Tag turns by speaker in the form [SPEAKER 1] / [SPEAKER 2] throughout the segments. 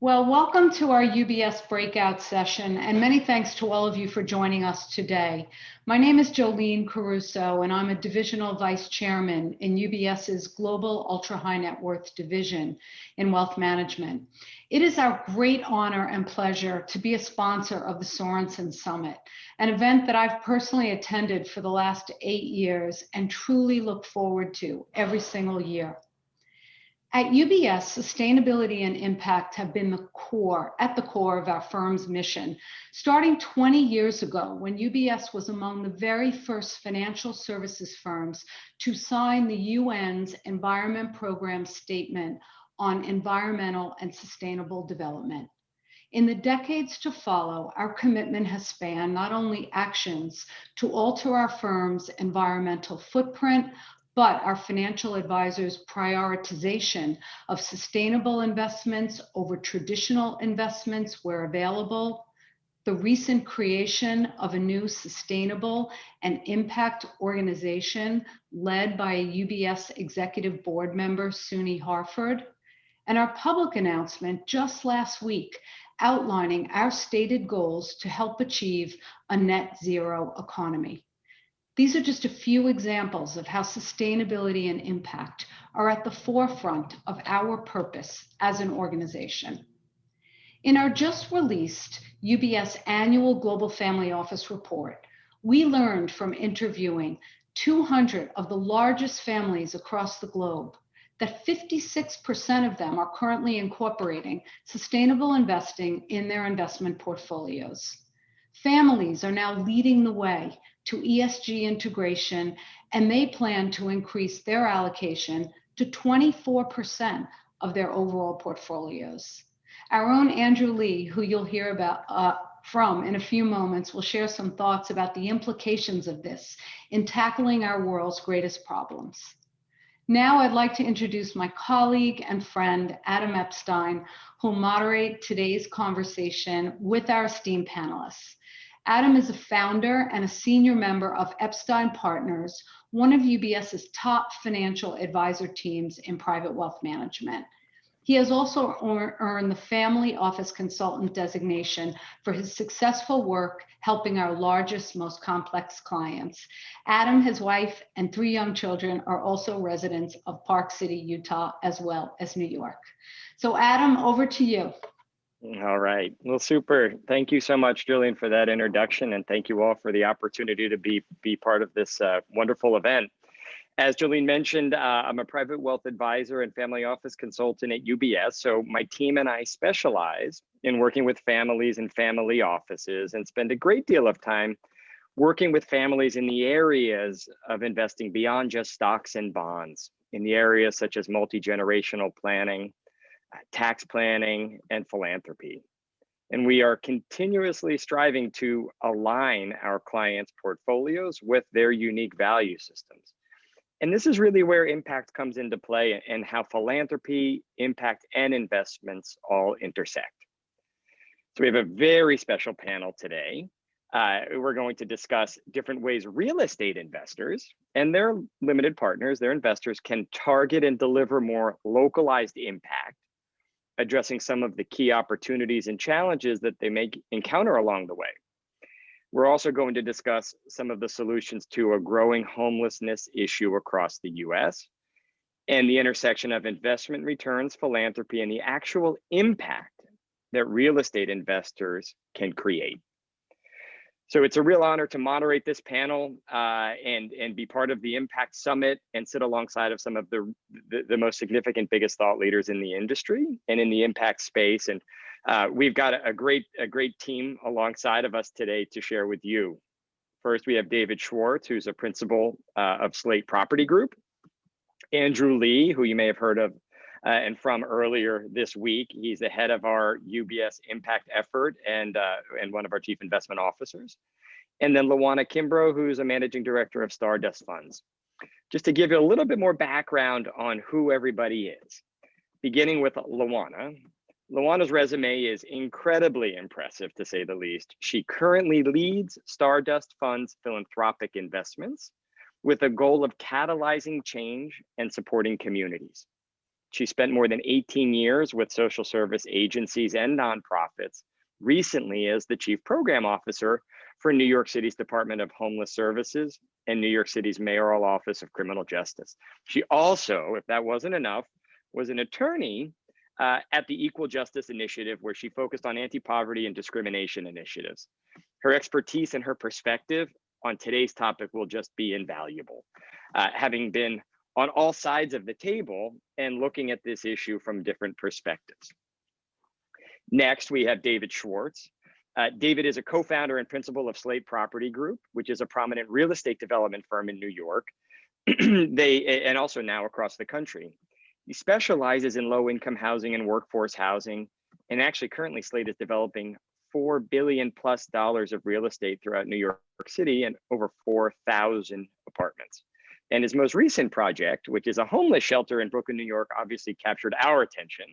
[SPEAKER 1] Well, welcome to our UBS breakout session, and many thanks to all of you for joining us today. My name is Jolyne Caruso, and I'm a divisional vice chairman in UBS's Global Ultra High Net Worth Division in Wealth Management. It is our great honor and pleasure to be a sponsor of the Sorensen Summit, an event that I've personally attended for the last 8 years and truly look forward to every single year. At UBS, sustainability and impact have been at the core of our firm's mission, starting 20 years ago when UBS was among the very first financial services firms to sign the UN's Environment Program Statement on Environmental and Sustainable Development. In the decades to follow, our commitment has spanned not only actions to alter our firm's environmental footprint, but our financial advisors' prioritization of sustainable investments over traditional investments where available, the recent creation of a new sustainable and impact organization led by a UBS executive board member, Suni Harford, and our public announcement just last week outlining our stated goals to help achieve a net zero economy. These are just a few examples of how sustainability and impact are at the forefront of our purpose as an organization. In our just released UBS Annual Global Family Office Report, we learned from interviewing 200 of the largest families across the globe that 56% of them are currently incorporating sustainable investing in their investment portfolios. Families are now leading the way to ESG integration, and they plan to increase their allocation to 24% of their overall portfolios. Our own Andrew Lee, who you'll hear about from in a few moments, will share some thoughts about the implications of this in tackling our world's greatest problems. Now I'd like to introduce my colleague and friend, Adam Epstein, who'll moderate today's conversation with our esteemed panelists. Adam is a founder and a senior member of Epstein Partners, one of UBS's top financial advisor teams in private wealth management. He has also earned the Family Office Consultant designation for his successful work helping our largest, most complex clients. Adam, his wife, and 3 young children are also residents of Park City, Utah, as well as New York. So Adam, over to you.
[SPEAKER 2] All right. Well, super. Thank you so much, Jolyne, for that introduction. And thank you all for the opportunity to be part of this wonderful event. As Jolyne mentioned, I'm a private wealth advisor and family office consultant at UBS. So my team and I specialize in working with families and family offices and spend a great deal of time working with families in the areas of investing beyond just stocks and bonds, in the areas such as multi-generational planning, tax planning, and philanthropy. And we are continuously striving to align our clients' portfolios with their unique value systems. And this is really where impact comes into play and how philanthropy, impact, and investments all intersect. So we have a very special panel today. We're going to discuss different ways real estate investors and their limited partners, their investors, can target and deliver more localized impact, addressing some of the key opportunities and challenges that they may encounter along the way. We're also going to discuss some of the solutions to a growing homelessness issue across the US and the intersection of investment returns, philanthropy, and the actual impact that real estate investors can create. So it's a real honor to moderate this panel and be part of the Impact Summit and sit alongside of some of the most significant, biggest thought leaders in the industry and in the impact space. And we've got a great team alongside of us today to share with you. First, we have David Schwartz, who's a principal of Slate Property Group. Andrew Lee, who you may have heard of and from earlier this week. He's the head of our UBS impact effort and one of our chief investment officers. And then Lawanna Kimbro, who's a managing director of Stardust Funds. Just to give you a little bit more background on who everybody is, beginning with Lawanna. Lawanna's resume is incredibly impressive, to say the least. She currently leads Stardust Funds philanthropic investments with a goal of catalyzing change and supporting communities. She spent more than 18 years with social service agencies and nonprofits, recently as the Chief Program Officer for New York City's Department of Homeless Services and New York City's Mayoral Office of Criminal Justice. She also, if that wasn't enough, was an attorney at the Equal Justice Initiative, where she focused on anti-poverty and discrimination initiatives. Her expertise and her perspective on today's topic will just be invaluable, having been on all sides of the table and looking at this issue from different perspectives. Next, we have David Schwartz. David is a co-founder and principal of Slate Property Group, which is a prominent real estate development firm in New York, and also now across the country. He specializes in low-income housing and workforce housing, and actually currently Slate is developing $4 billion+ of real estate throughout New York City and over 4,000 apartments. And his most recent project, which is a homeless shelter in Brooklyn, New York, obviously captured our attention.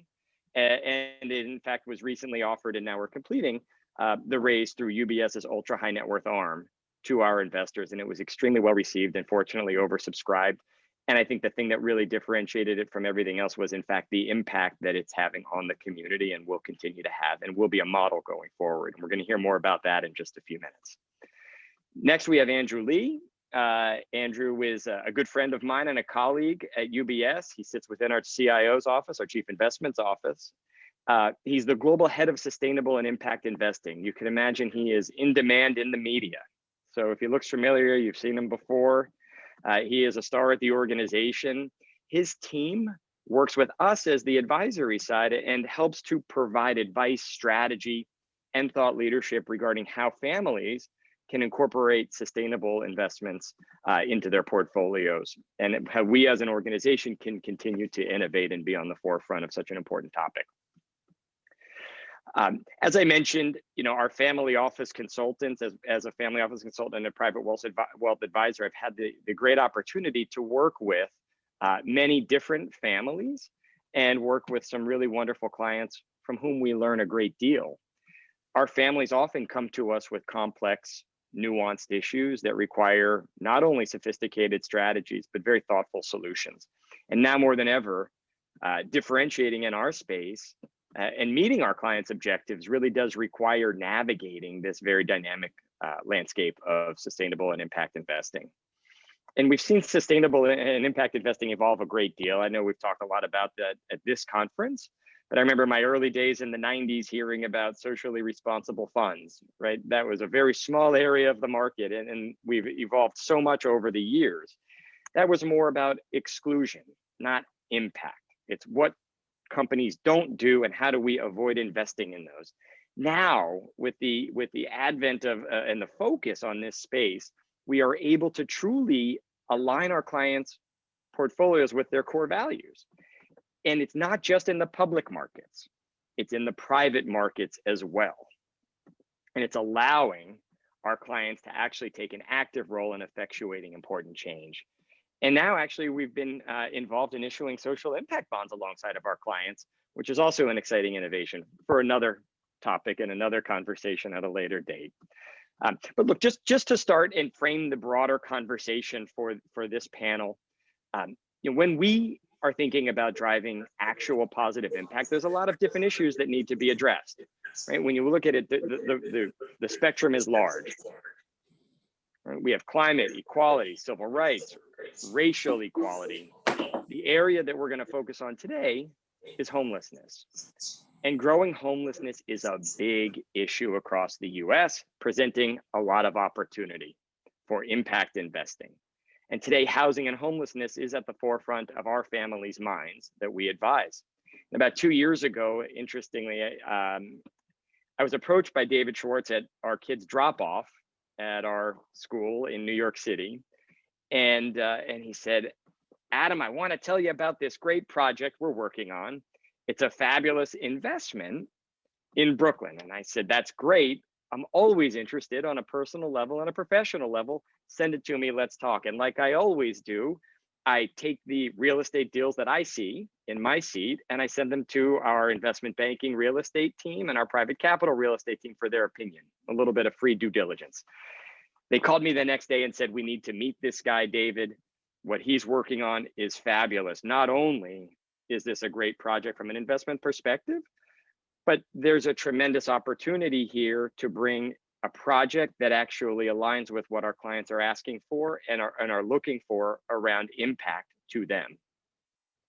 [SPEAKER 2] And it in fact was recently offered, and now we're completing the raise through UBS's ultra high net worth arm to our investors. And it was extremely well received and fortunately oversubscribed. And I think the thing that really differentiated it from everything else was in fact the impact that it's having on the community and will continue to have, and will be a model going forward. And we're going to hear more about that in just a few minutes. Next, we have Andrew Lee. Andrew is a good friend of mine and a colleague at UBS. He sits within our CIO's office, our Chief Investments Office. He's the global head of sustainable and impact investing. You can imagine he is in demand in the media. So if he looks familiar, you've seen him before. He is a star at the organization. His team works with us as the advisory side and helps to provide advice, strategy, and thought leadership regarding how families can incorporate sustainable investments into their portfolios, and how we as an organization can continue to innovate and be on the forefront of such an important topic. As I mentioned, our family office consultants, as a family office consultant and a private wealth advisor, I've had the great opportunity to work with many different families and work with some really wonderful clients from whom we learn a great deal. Our families often come to us with complex, nuanced issues that require not only sophisticated strategies, but very thoughtful solutions. And now more than ever, differentiating in our space and meeting our clients' objectives really does require navigating this very dynamic landscape of sustainable and impact investing. And we've seen sustainable and impact investing evolve a great deal. I know we've talked a lot about that at this conference, but I remember my early days in the 90s hearing about socially responsible funds, right? That was a very small area of the market, and we've evolved so much over the years. That was more about exclusion, not impact. It's what companies don't do and how do we avoid investing in those. Now, with the advent of and the focus on this space, we are able to truly align our clients' portfolios with their core values. And it's not just in the public markets, it's in the private markets as well. And it's allowing our clients to actually take an active role in effectuating important change. And now actually we've been involved in issuing social impact bonds alongside of our clients, which is also an exciting innovation for another topic and another conversation at a later date. But look, just to start and frame the broader conversation for this panel, when we are thinking about driving actual positive impact, there's a lot of different issues that need to be addressed, right? When you look at it, the spectrum is large. Right? We have climate, equality, civil rights, racial equality. The area that we're going to focus on today is homelessness. And growing homelessness is a big issue across the US, presenting a lot of opportunity for impact investing. And today, housing and homelessness is at the forefront of our families' minds that we advise. About 2 years ago, interestingly, I was approached by David Schwartz at our kids' drop-off at our school in New York City. And he said, Adam, I want to tell you about this great project we're working on. It's a fabulous investment in Brooklyn. And I said, that's great. I'm always interested on a personal level and a professional level. Send it to me, let's talk. And like I always do, I take the real estate deals that I see in my seat and I send them to our investment banking real estate team and our private capital real estate team for their opinion, a little bit of free due diligence. They called me the next day and said, we need to meet this guy, David. What he's working on is fabulous. Not only is this a great project from an investment perspective? But there's a tremendous opportunity here to bring a project that actually aligns with what our clients are asking for and are looking for around impact to them,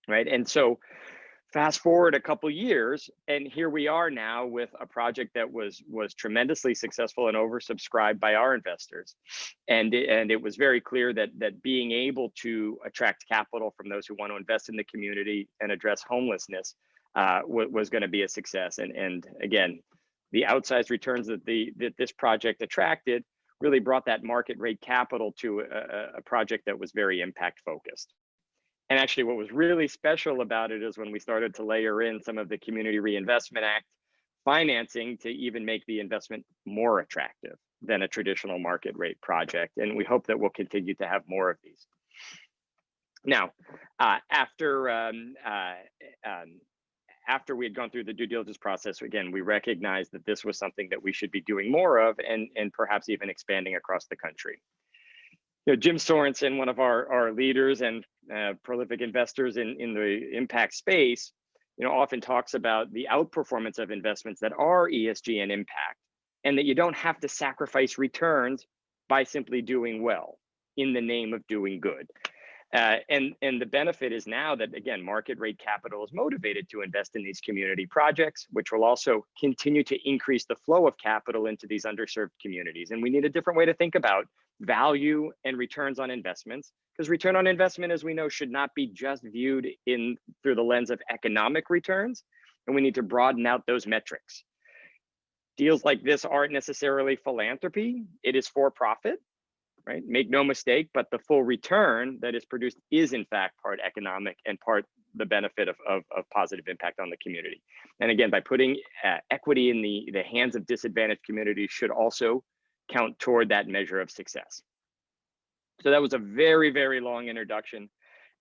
[SPEAKER 2] right? And so fast forward a couple years, and here we are now with a project that was tremendously successful and oversubscribed by our investors. And it was very clear that being able to attract capital from those who want to invest in the community and address homelessness was going to be a success. And again, the outsized returns that this project attracted really brought that market rate capital to a project that was very impact focused. And actually what was really special about it is when we started to layer in some of the Community Reinvestment Act financing to even make the investment more attractive than a traditional market rate project. And we hope that we'll continue to have more of these. Now, after we had gone through the due diligence process, again, we recognized that this was something that we should be doing more of and perhaps even expanding across the country. You know, Jim Sorensen, one of our leaders and prolific investors in the impact space, you know, often talks about the outperformance of investments that are ESG and impact, and that you don't have to sacrifice returns by simply doing well in the name of doing good. And the benefit is now that, again, market rate capital is motivated to invest in these community projects, which will also continue to increase the flow of capital into these underserved communities. And we need a different way to think about value and returns on investments, because return on investment, as we know, should not be just viewed through the lens of economic returns, and we need to broaden out those metrics. Deals like this aren't necessarily philanthropy, it is for profit. Right? Make no mistake, but the full return that is produced is in fact part economic and part the benefit of positive impact on the community. And again, by putting equity in the hands of disadvantaged communities should also count toward that measure of success. So that was a very, very long introduction.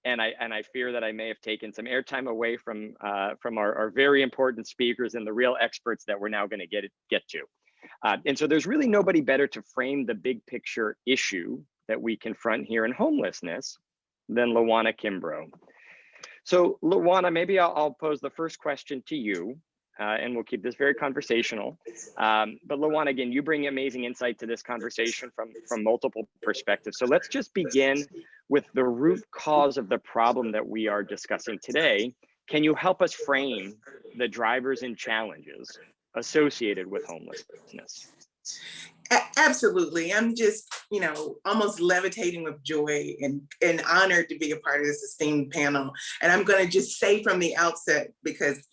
[SPEAKER 2] And I fear that I may have taken some airtime away from our very important speakers and the real experts that we're now going to get to. And so there's really nobody better to frame the big picture issue that we confront here in homelessness than Lawanna Kimbro. So Lawanna, maybe I'll pose the first question to you, and we'll keep this very conversational. But Lawanna, again, you bring amazing insight to this conversation from multiple perspectives. So let's just begin with the root cause of the problem that we are discussing today. Can you help us frame the drivers and challenges associated with homelessness?
[SPEAKER 3] Absolutely. I'm just, almost levitating with joy and honored to be a part of this esteemed panel. And I'm going to just say from the outset, because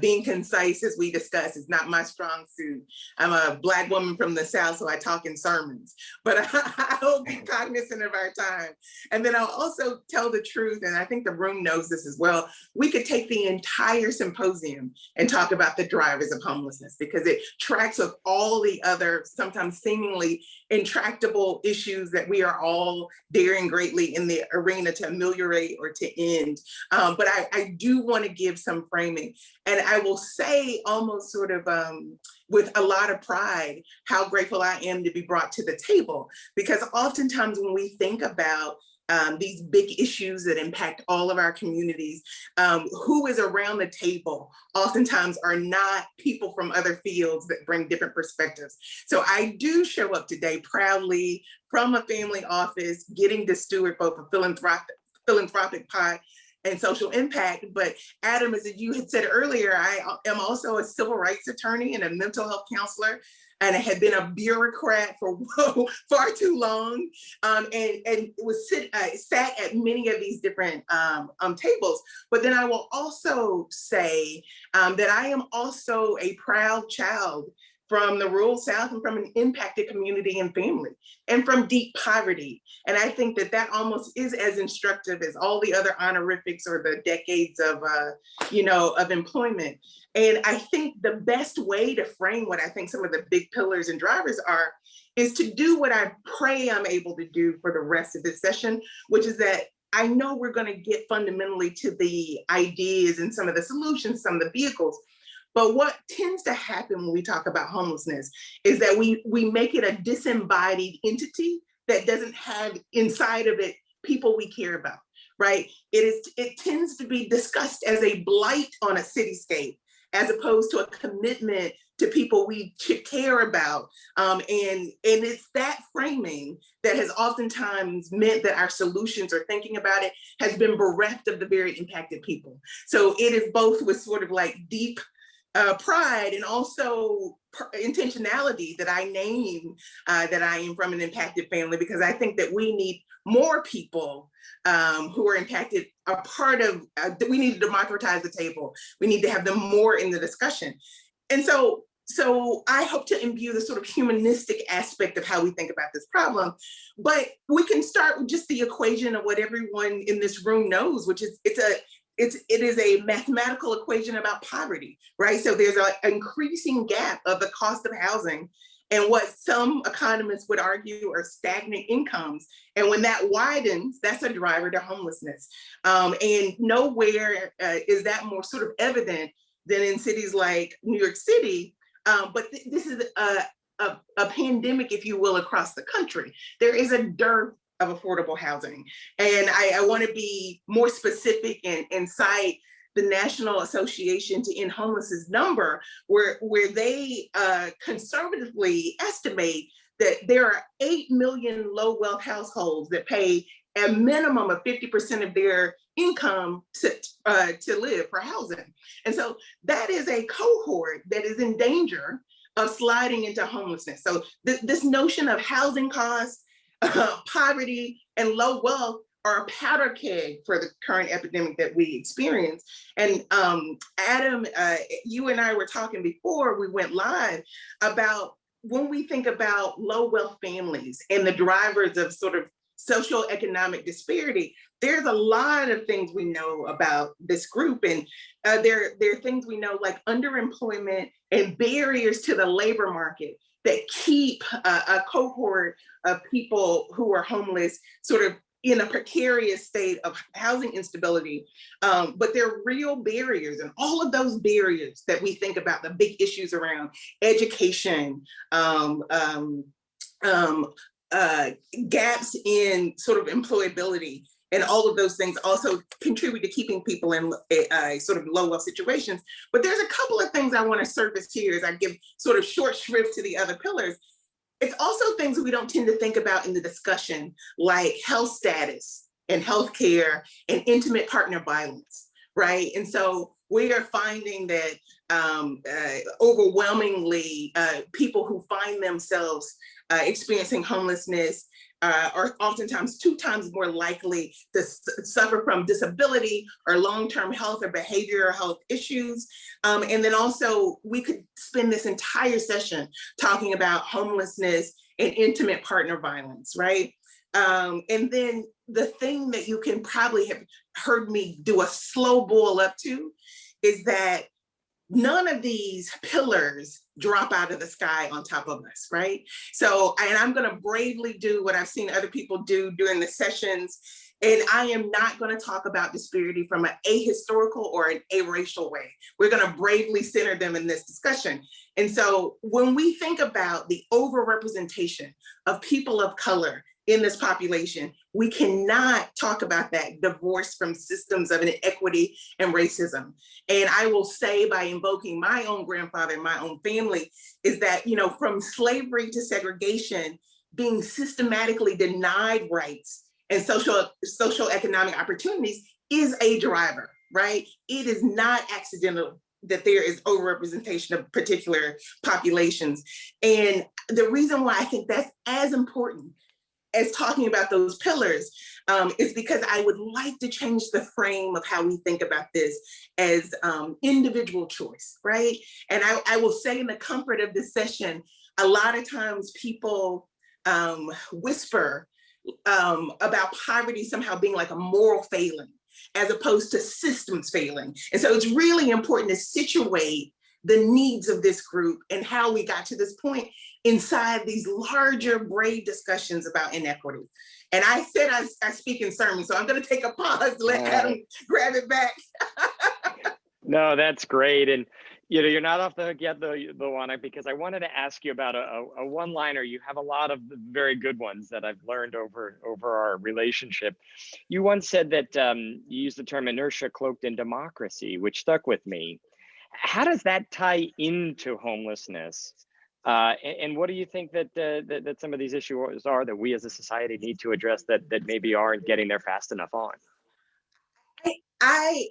[SPEAKER 3] being concise, as we discussed, is not my strong suit. I'm a Black woman from the South, so I talk in sermons, but I will be cognizant of our time. And then I'll also tell the truth, and I think the room knows this as well. We could take the entire symposium and talk about the drivers of homelessness, because it tracks with all the other, sometimes seemingly intractable issues that we are all daring greatly in the arena to ameliorate or to end. But I do want to give some framing. And I will say almost sort of with a lot of pride, how grateful I am to be brought to the table. Because oftentimes when we think about these big issues that impact all of our communities, who is around the table oftentimes are not people from other fields that bring different perspectives. So I do show up today proudly from a family office, getting to steward both a philanthropic pot and social impact. But Adam, as you had said earlier, I am also a civil rights attorney and a mental health counselor. And I had been a bureaucrat for far too long, and was sat at many of these different tables. But then I will also say that I am also a proud child from the rural South and from an impacted community and family and from deep poverty. And I think that almost is as instructive as all the other honorifics or the decades of, of employment. And I think the best way to frame what I think some of the big pillars and drivers are is to do what I pray I'm able to do for the rest of this session, which is that I know we're going to get fundamentally to the ideas and some of the solutions, some of the vehicles. But what tends to happen when we talk about homelessness is that we make it a disembodied entity that doesn't have inside of it people we care about, right? It tends to be discussed as a blight on a cityscape, as opposed to a commitment to people we care about. And it's that framing that has oftentimes meant that our solutions or thinking about it has been bereft of the very impacted people. So it is both with sort of like deep pride and also intentionality that I name that I am from an impacted family, because I think that we need more people who are impacted a part of, we need to democratize the table. We need to have them more in the discussion. And so I hope to imbue the sort of humanistic aspect of how we think about this problem. But we can start with just the equation of what everyone in this room knows, which is it is a mathematical equation about poverty, right? So there's an increasing gap of the cost of housing and what some economists would argue are stagnant incomes. And when that widens, that's a driver to homelessness. And nowhere is that more sort of evident than in cities like New York City. But this is a pandemic, if you will, across the country. There is a dearth of affordable housing. And I want to be more specific and cite the National Association to End Homelessness number, where they conservatively estimate that there are 8 million low wealth households that pay a minimum of 50% of their income to live for housing. And so that is a cohort that is in danger of sliding into homelessness. So this notion of housing costs, poverty, and low wealth are a powder keg for the current epidemic that we experience. And Adam, you and I were talking before we went live about when we think about low wealth families and the drivers of sort of social economic disparity, there's a lot of things we know about this group. And there are things we know like underemployment and barriers to the labor market that keep a cohort of people who are homeless sort of in a precarious state of housing instability. But there are real barriers, and all of those barriers that we think about, the big issues around education, gaps in sort of employability, and all of those things also contribute to keeping people in sort of low wealth situations. But there's a couple of things I want to surface here as I give sort of short shrift to the other pillars. It's also things we don't tend to think about in the discussion, like health status and healthcare and intimate partner violence, right? And so we are finding that overwhelmingly people who find themselves experiencing homelessness are oftentimes 2 times more likely to suffer from disability or long-term health or behavioral health issues. And then also we could spend this entire session talking about homelessness and intimate partner violence, right? And then the thing that you can probably have heard me do a slow boil up to is that none of these pillars drop out of the sky on top of us, right? So, and I'm gonna bravely do what I've seen other people do during the sessions, and I am not gonna talk about disparity from an ahistorical or an aracial way. We're gonna bravely center them in this discussion. And so when we think about the overrepresentation of people of color in this population, we cannot talk about that divorced from systems of inequity and racism. And I will say, by invoking my own grandfather and my own family, is that, you know, from slavery to segregation, being systematically denied rights and social economic opportunities is a driver, right? It is not accidental that there is overrepresentation of particular populations. And the reason why I think that's as important as talking about those pillars is because I would like to change the frame of how we think about this as individual choice, right? And I will say, in the comfort of this session, a lot of times people whisper about poverty somehow being like a moral failing, as opposed to systems failing. And so it's really important to situate the needs of this group and how we got to this point inside these larger, brave discussions about inequity. And I said I speak in sermons, so I'm going to take a pause to let Adam grab it back.
[SPEAKER 2] No, that's great. And You're not off the hook yet, though, Lawanna, because I wanted to ask you about a one-liner. You have a lot of very good ones that I've learned over our relationship. You once said that you used the term inertia cloaked in democracy, which stuck with me. How does that tie into homelessness? And what do you think that some of these issues are that we as a society need to address that maybe aren't getting there fast enough on?
[SPEAKER 3] I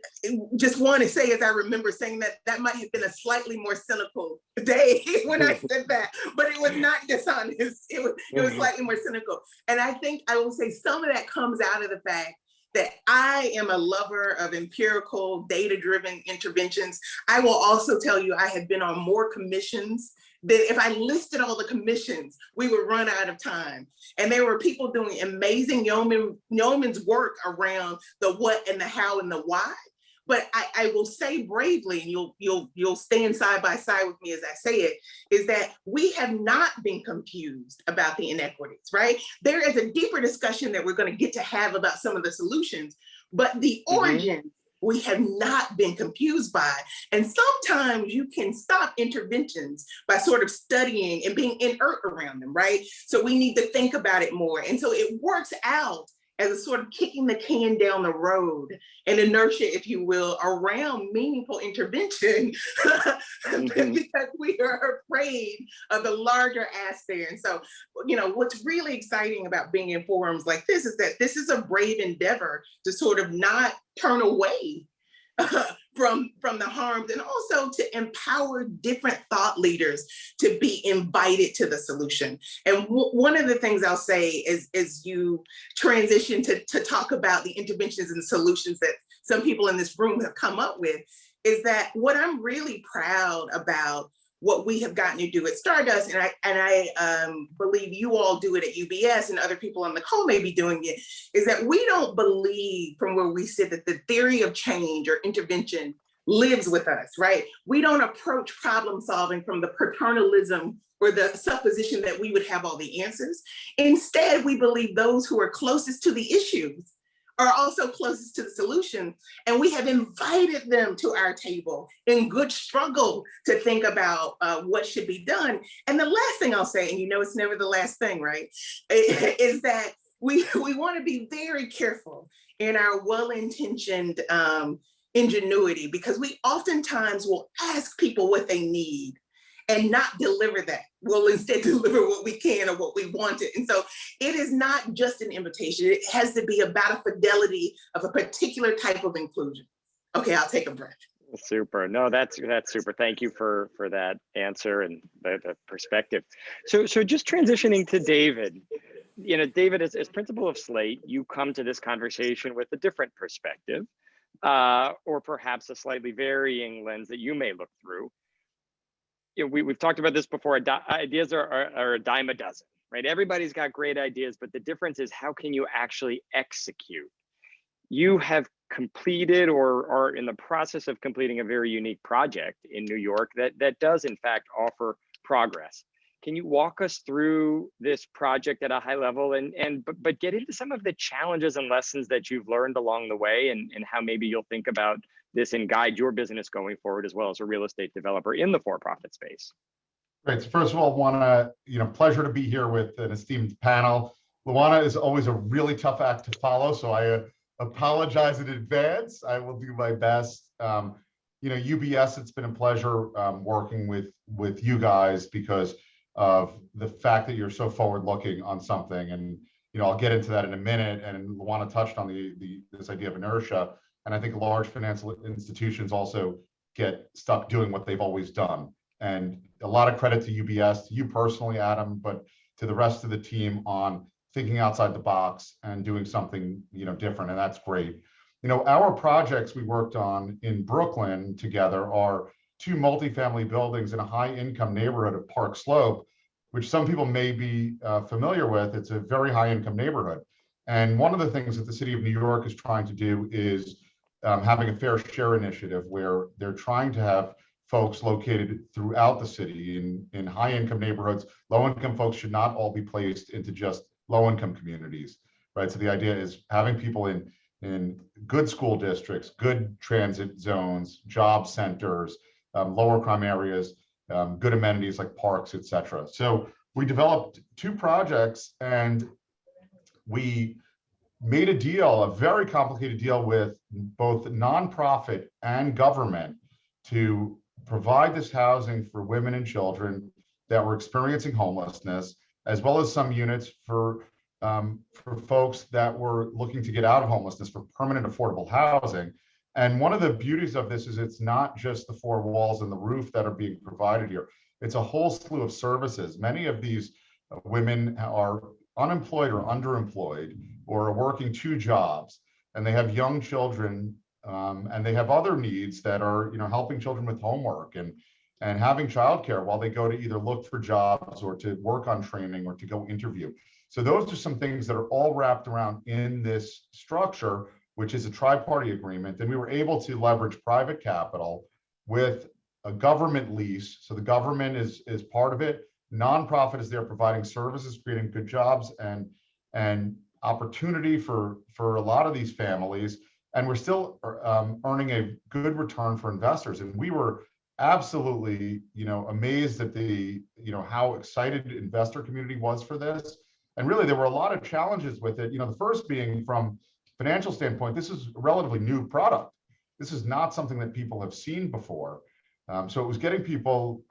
[SPEAKER 3] just want to say, as I remember saying that might have been a slightly more cynical day when I said that, but it was not dishonest. It was slightly more cynical. And I think I will say some of that comes out of the fact that I am a lover of empirical, data-driven interventions. I will also tell you I have been on more commissions that if I listed all the commissions, we would run out of time. And there were people doing amazing yeoman's work around the what and the how and the why. But I will say bravely, and you'll stand side by side with me as I say it, is that we have not been confused about the inequities, right? There is a deeper discussion that we're going to get to have about some of the solutions, but the origin we have not been confused by. And sometimes you can stop interventions by sort of studying and being inert around them, right? So we need to think about it more. And so it works out as a sort of kicking the can down the road and inertia, if you will, around meaningful intervention because we are afraid of the larger ask there. And so, what's really exciting about being in forums like this is that this is a brave endeavor to sort of not turn away from the harms, and also to empower different thought leaders to be invited to the solution. And one of the things I'll say is, as you transition to talk about the interventions and solutions that some people in this room have come up with, is that what I'm really proud about what we have gotten to do at Stardust, and I believe you all do it at UBS and other people on the call may be doing it, is that we don't believe from where we sit that the theory of change or intervention lives with us, right? We don't approach problem solving from the paternalism or the supposition that we would have all the answers. Instead, we believe those who are closest to the issues are also closest to the solution. And we have invited them to our table in good struggle to think about what should be done. And the last thing I'll say, and it's never the last thing, right, is that we want to be very careful in our well-intentioned ingenuity, because we oftentimes will ask people what they need and not deliver that. We'll instead deliver what we can or what we wanted. And so it is not just an invitation. It has to be about a fidelity of a particular type of inclusion. Okay, I'll take a breath.
[SPEAKER 2] Super. No, that's super. Thank you for that answer and the perspective. So just transitioning to David. David, as principal of Slate, you come to this conversation with a different perspective, or perhaps a slightly varying lens that you may look through. We've talked about this before. Ideas are a dime a dozen, right? Everybody's got great ideas, but the difference is how can you actually execute? You have completed or are in the process of completing a very unique project in New York that does in fact offer progress. Can you walk us through this project at a high level but get into some of the challenges and lessons that you've learned along the way and how maybe you'll think about this and guide your business going forward as well as a real estate developer in the for-profit space?
[SPEAKER 4] Great. So first of all, pleasure to be here with an esteemed panel. Lawanna is always a really tough act to follow, so I apologize in advance. I will do my best. UBS, it's been a pleasure working with you guys because of the fact that you're so forward-looking on something, and I'll get into that in a minute. And Lawanna touched on this idea of inertia, and I think large financial institutions also get stuck doing what they've always done. And a lot of credit to UBS, to you personally, Adam, but to the rest of the team on thinking outside the box and doing something different, and that's great. Our projects we worked on in Brooklyn together are 2 multifamily buildings in a high-income neighborhood of Park Slope, which some people may be familiar with. It's a very high-income neighborhood. And one of the things that the city of New York is trying to do is having a fair share initiative where they're trying to have folks located throughout the city in high-income neighborhoods. Low-income folks should not all be placed into just low-income communities, right? So the idea is having people in good school districts, good transit zones, job centers, lower crime areas, good amenities like parks, et cetera. So we developed 2 projects, and we made a deal, a very complicated deal with both nonprofit and government to provide this housing for women and children that were experiencing homelessness, as well as some units for folks that were looking to get out of homelessness for permanent affordable housing. And one of the beauties of this is it's not just the 4 walls and the roof that are being provided here. It's a whole slew of services. Many of these women are unemployed or underemployed, or are working 2 jobs, and they have young children, and they have other needs that are, helping children with homework and having childcare while they go to either look for jobs or to work on training or to go interview. So those are some things that are all wrapped around in this structure, which is a tri-party agreement. And we were able to leverage private capital with a government lease. So the government is part of it. Nonprofit is there providing services, creating good jobs and opportunity for a lot of these families. And we're still earning a good return for investors. And we were absolutely, amazed at the, how excited the investor community was for this. And really, there were a lot of challenges with it. The first being from financial standpoint, this is a relatively new product. This is not something that people have seen before. So it was getting people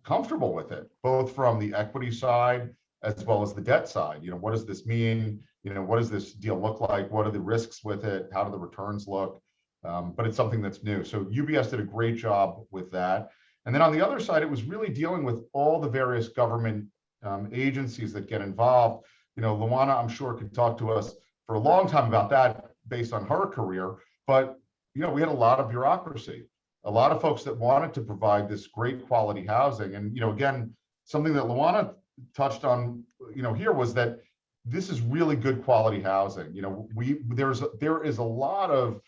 [SPEAKER 4] comfortable with it, both from the equity side as well as the debt side. What does this mean? What does this deal look like? What are the risks with it? How do the returns look? But it's something that's new. So UBS did a great job with that. And then on the other side, it was really dealing with all the various government agencies that get involved. Lawanna, I'm sure, could talk to us for a long time about that based on her career. But, we had a lot of bureaucracy, a lot of folks that wanted to provide this great quality housing. And, again, something that Lawanna touched on, here was that this is really good quality housing. There is a lot of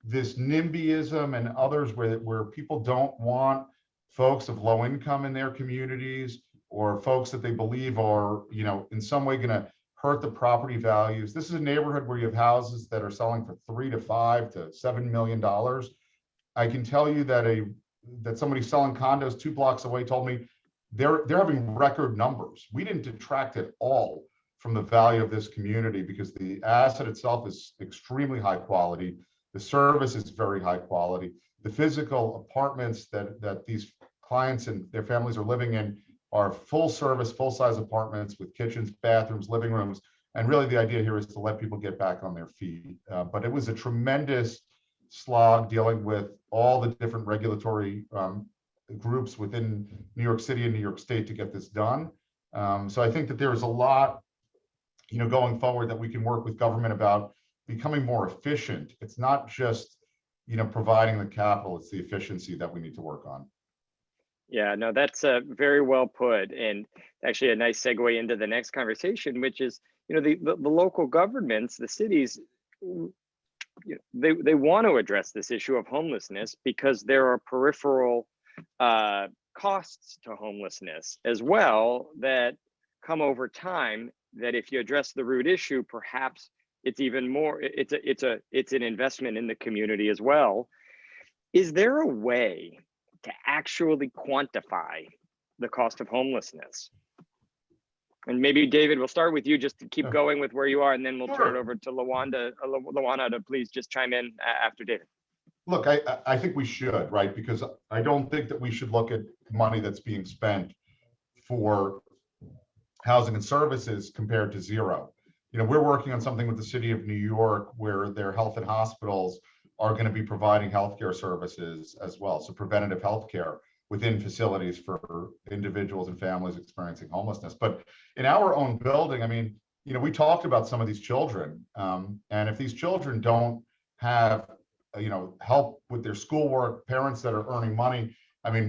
[SPEAKER 4] this NIMBYism and others where people don't want folks of low income in their communities, or folks that they believe are, in some way going to hurt the property values. This is a neighborhood where you have houses that are selling for $3 to $5 to $7 million. I can tell you that somebody selling condos 2 blocks away told me they're having record numbers. We didn't detract at all from the value of this community because the asset itself is extremely high quality. The service is very high quality. The physical apartments that these clients and their families are living in are full service, full size apartments with kitchens, bathrooms, living rooms. And really the idea here is to let people get back on their feet. But it was a tremendous slog dealing with all the different regulatory groups within New York City and New York State to get this done. So I think that there is a lot, going forward that we can work with government about becoming more efficient. It's not just, providing the capital, it's the efficiency that we need to work on.
[SPEAKER 2] Yeah, no, that's very well put, and actually a nice segue into the next conversation, which is, the local governments, the cities, they want to address this issue of homelessness because there are peripheral costs to homelessness as well that come over time. That if you address the root issue, perhaps it's even more. It's an investment in the community as well. Is there a way to actually quantify the cost of homelessness? And maybe David, we'll start with you just to keep going with where you are, and then we'll turn it over to Lawanna to please just chime in after David.
[SPEAKER 4] Look, I think we should, right? Because I don't think that we should look at money that's being spent for housing and services compared to zero. We're working on something with the city of New York where their health and hospitals are going to be providing healthcare services as well. So preventative healthcare within facilities for individuals and families experiencing homelessness. But in our own building, we talked about some of these children. And if these children don't have, help with their schoolwork, parents that are earning money,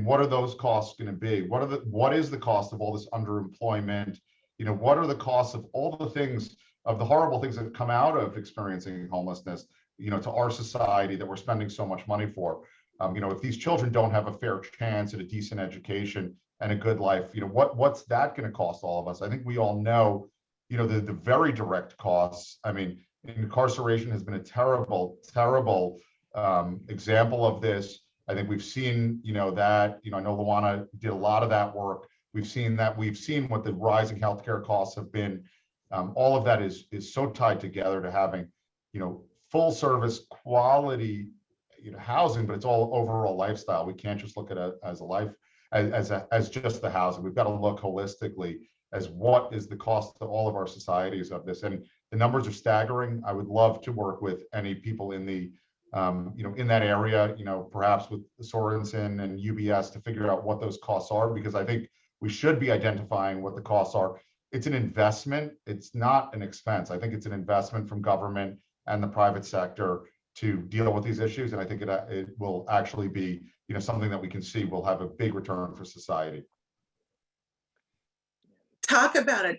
[SPEAKER 4] what are those costs going to be? What is the cost of all this underemployment? What are the costs of all the things, of the horrible things that come out of experiencing homelessness, to our society that we're spending so much money for? If these children don't have a fair chance at a decent education and a good life, what's that going to cost all of us? I think we all know, the very direct costs. Incarceration has been a terrible, terrible example of this. I think we've seen, that, I know Lawanna did a lot of that work. We've seen what the rising healthcare costs have been. All of that is so tied together to having, full service quality, housing, but it's all overall lifestyle. We can't just look at it as a life, as just the housing. We've got to look holistically as what is the cost to all of our societies of this. And the numbers are staggering. I would love to work with any people in the, in that area, perhaps with Sorensen and UBS to figure out what those costs are, because I think we should be identifying what the costs are. It's an investment. It's not an expense. I think it's an investment from government and the private sector to deal with these issues. And I think it will actually be, something that we can see will have a big return for society.
[SPEAKER 3] Talk about a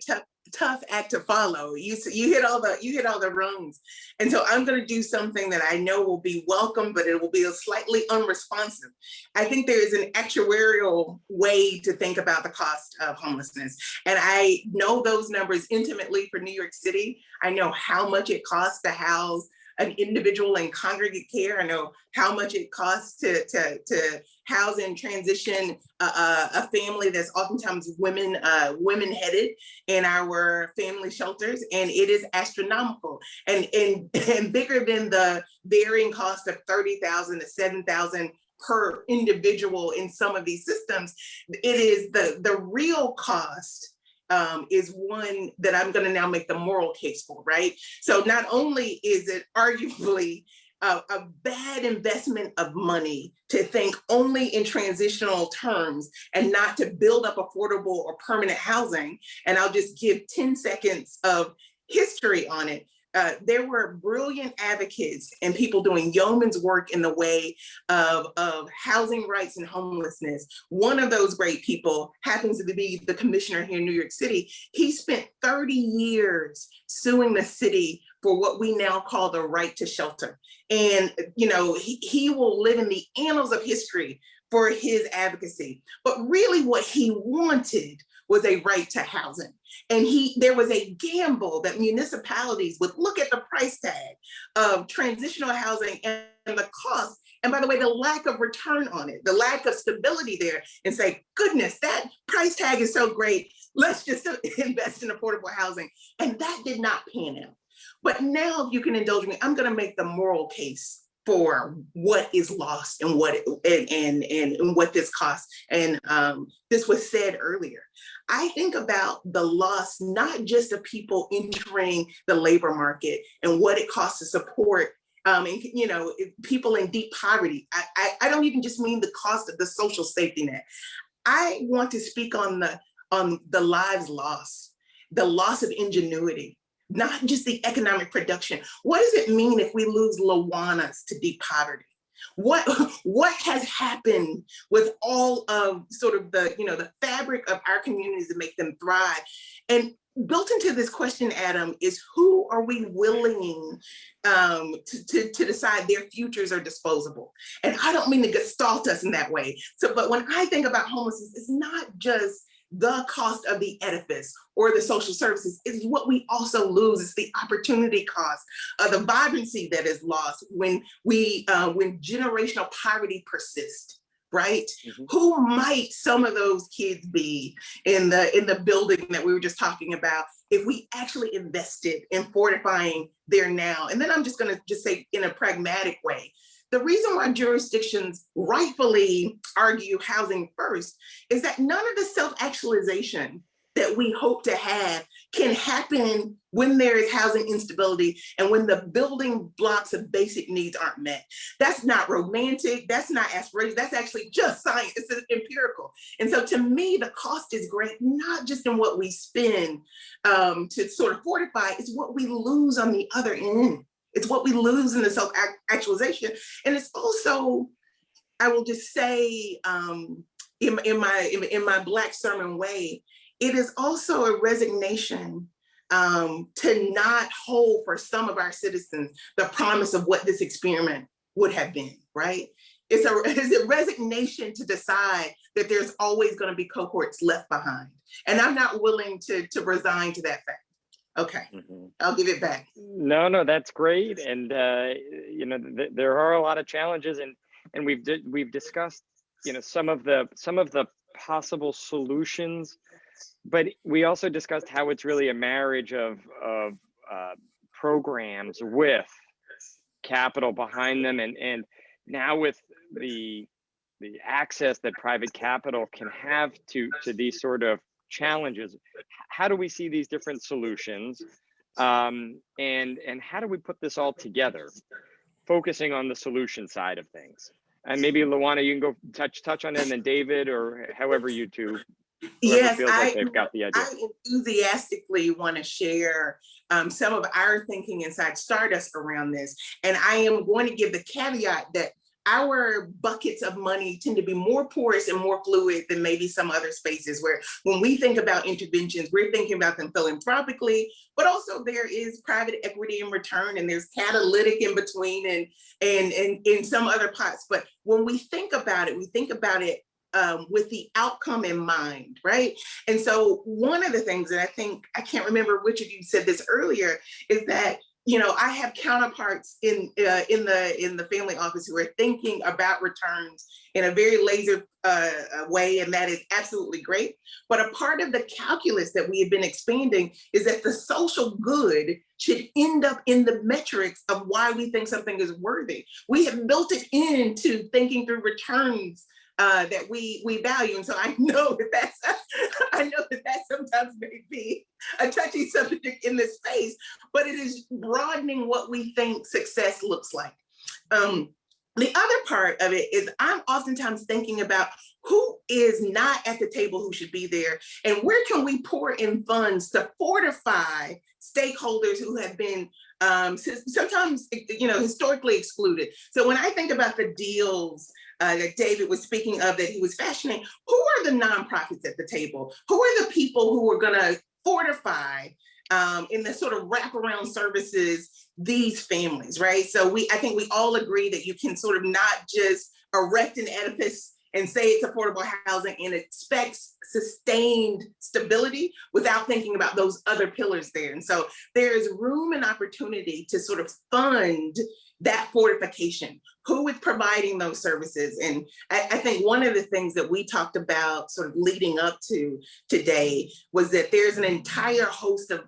[SPEAKER 3] tough act to follow. You hit all the rungs. And so I'm going to do something that I know will be welcome, but it will be slightly unresponsive. I think there is an actuarial way to think about the cost of homelessness. And I know those numbers intimately for New York City. I know how much it costs to house an individual in congregate care. I know how much it costs to house and transition a family that's oftentimes women headed in our family shelters, and it is astronomical and bigger than the varying cost of $30,000 to $7,000 per individual in some of these systems. It is the real cost. Is one that I'm going to now make the moral case for, right? So not only is it arguably a bad investment of money to think only in transitional terms and not to build up affordable or permanent housing, and I'll just give 10 seconds of history on it. There were brilliant advocates and people doing yeoman's work in the way of housing rights and homelessness. One of those great people happens to be the commissioner here in New York City. He spent 30 years suing the city for what we now call the right to shelter. And he will live in the annals of history for his advocacy. But really what he wanted was a right to housing. And there was a gamble that municipalities would look at the price tag of transitional housing and the cost, and by the way, the lack of return on it, the lack of stability there, and say, goodness, that price tag is so great, let's just invest in affordable housing. And that did not pan out. But now, if you can indulge me, I'm gonna make the moral case for what is lost and what this costs. And this was said earlier. I think about the loss, not just of people entering the labor market and what it costs to support people in deep poverty. I don't even just mean the cost of the social safety net. I want to speak on the lives lost, the loss of ingenuity, not just the economic production. What does it mean if we lose Lawannas to deep poverty? What has happened with all of sort of the fabric of our communities to make them thrive? And built into this question, Adam, is who are we willing to decide their futures are disposable? And I don't mean to gestalt us in that way. But when I think about homelessness, it's not just the cost of the edifice or the social services, is what we also lose. It's the opportunity cost of the vibrancy that is lost when generational poverty persists, right? Mm-hmm. Who might some of those kids be in the building that we were just talking about if we actually invested in fortifying their now? And then I'm just gonna say in a pragmatic way, the reason why jurisdictions rightfully argue housing first is that none of the self-actualization that we hope to have can happen when there is housing instability and when the building blocks of basic needs aren't met. That's not romantic, that's not aspirational, that's actually just science, it's empirical. And so to me, the cost is great, not just in what we spend to sort of fortify, it's what we lose on the other end. It's what we lose in the self-actualization. And it's also, I will just say in my Black sermon way, it is also a resignation to not hold for some of our citizens the promise of what this experiment would have been, right? It's a resignation to decide that there's always going to be cohorts left behind. And I'm not willing to resign to that fact. Okay, mm-hmm. I'll give it back.
[SPEAKER 2] No, that's great. And, there are a lot of challenges. And and we've discussed, you know, some of the possible solutions, but we also discussed how it's really a marriage of programs with capital behind them, and now with the access that private capital can have to these sort of challenges, how do we see these different solutions, and how do we put this all together, focusing on the solution side of things? And maybe Lawanna, you can go touch on it, and then David, or however you two,
[SPEAKER 3] Yes,
[SPEAKER 2] feels like they've got the idea.
[SPEAKER 3] I enthusiastically want to share some of our thinking inside Stardust around this. And I am going to give the caveat that our buckets of money tend to be more porous and more fluid than maybe some other spaces, where when we think about interventions, we're thinking about them philanthropically, but also there is private equity in return, and there's catalytic in between, and in some other pots. But when we think about it, we think about it with the outcome in mind, right? And so one of the things that I think, I can't remember which of you said this earlier, is that, you know, I have counterparts in the family office who are thinking about returns in a very laser way, and that is absolutely great. But a part of the calculus that we have been expanding is that the social good should end up in the metrics of why we think something is worthy. We have built it into thinking through returns that we value. And so I know that that sometimes may be a touchy subject in this space, but it is broadening what we think success looks like. The other part of it is I'm oftentimes thinking about who is not at the table, who should be there, and where can we pour in funds to fortify stakeholders who have been sometimes, you know, historically excluded. So when I think about the deals that David was speaking of, that he was fashioning, who are the nonprofits at the table? Who are the people who are going to fortify in the sort of wraparound services these families, right? So I think we all agree that you can sort of not just erect an edifice and say it's affordable housing and expect sustained stability without thinking about those other pillars there. And so there is room and opportunity to sort of fund that fortification. Who is providing those services? And I think one of the things that we talked about sort of leading up to today was that there's an entire host of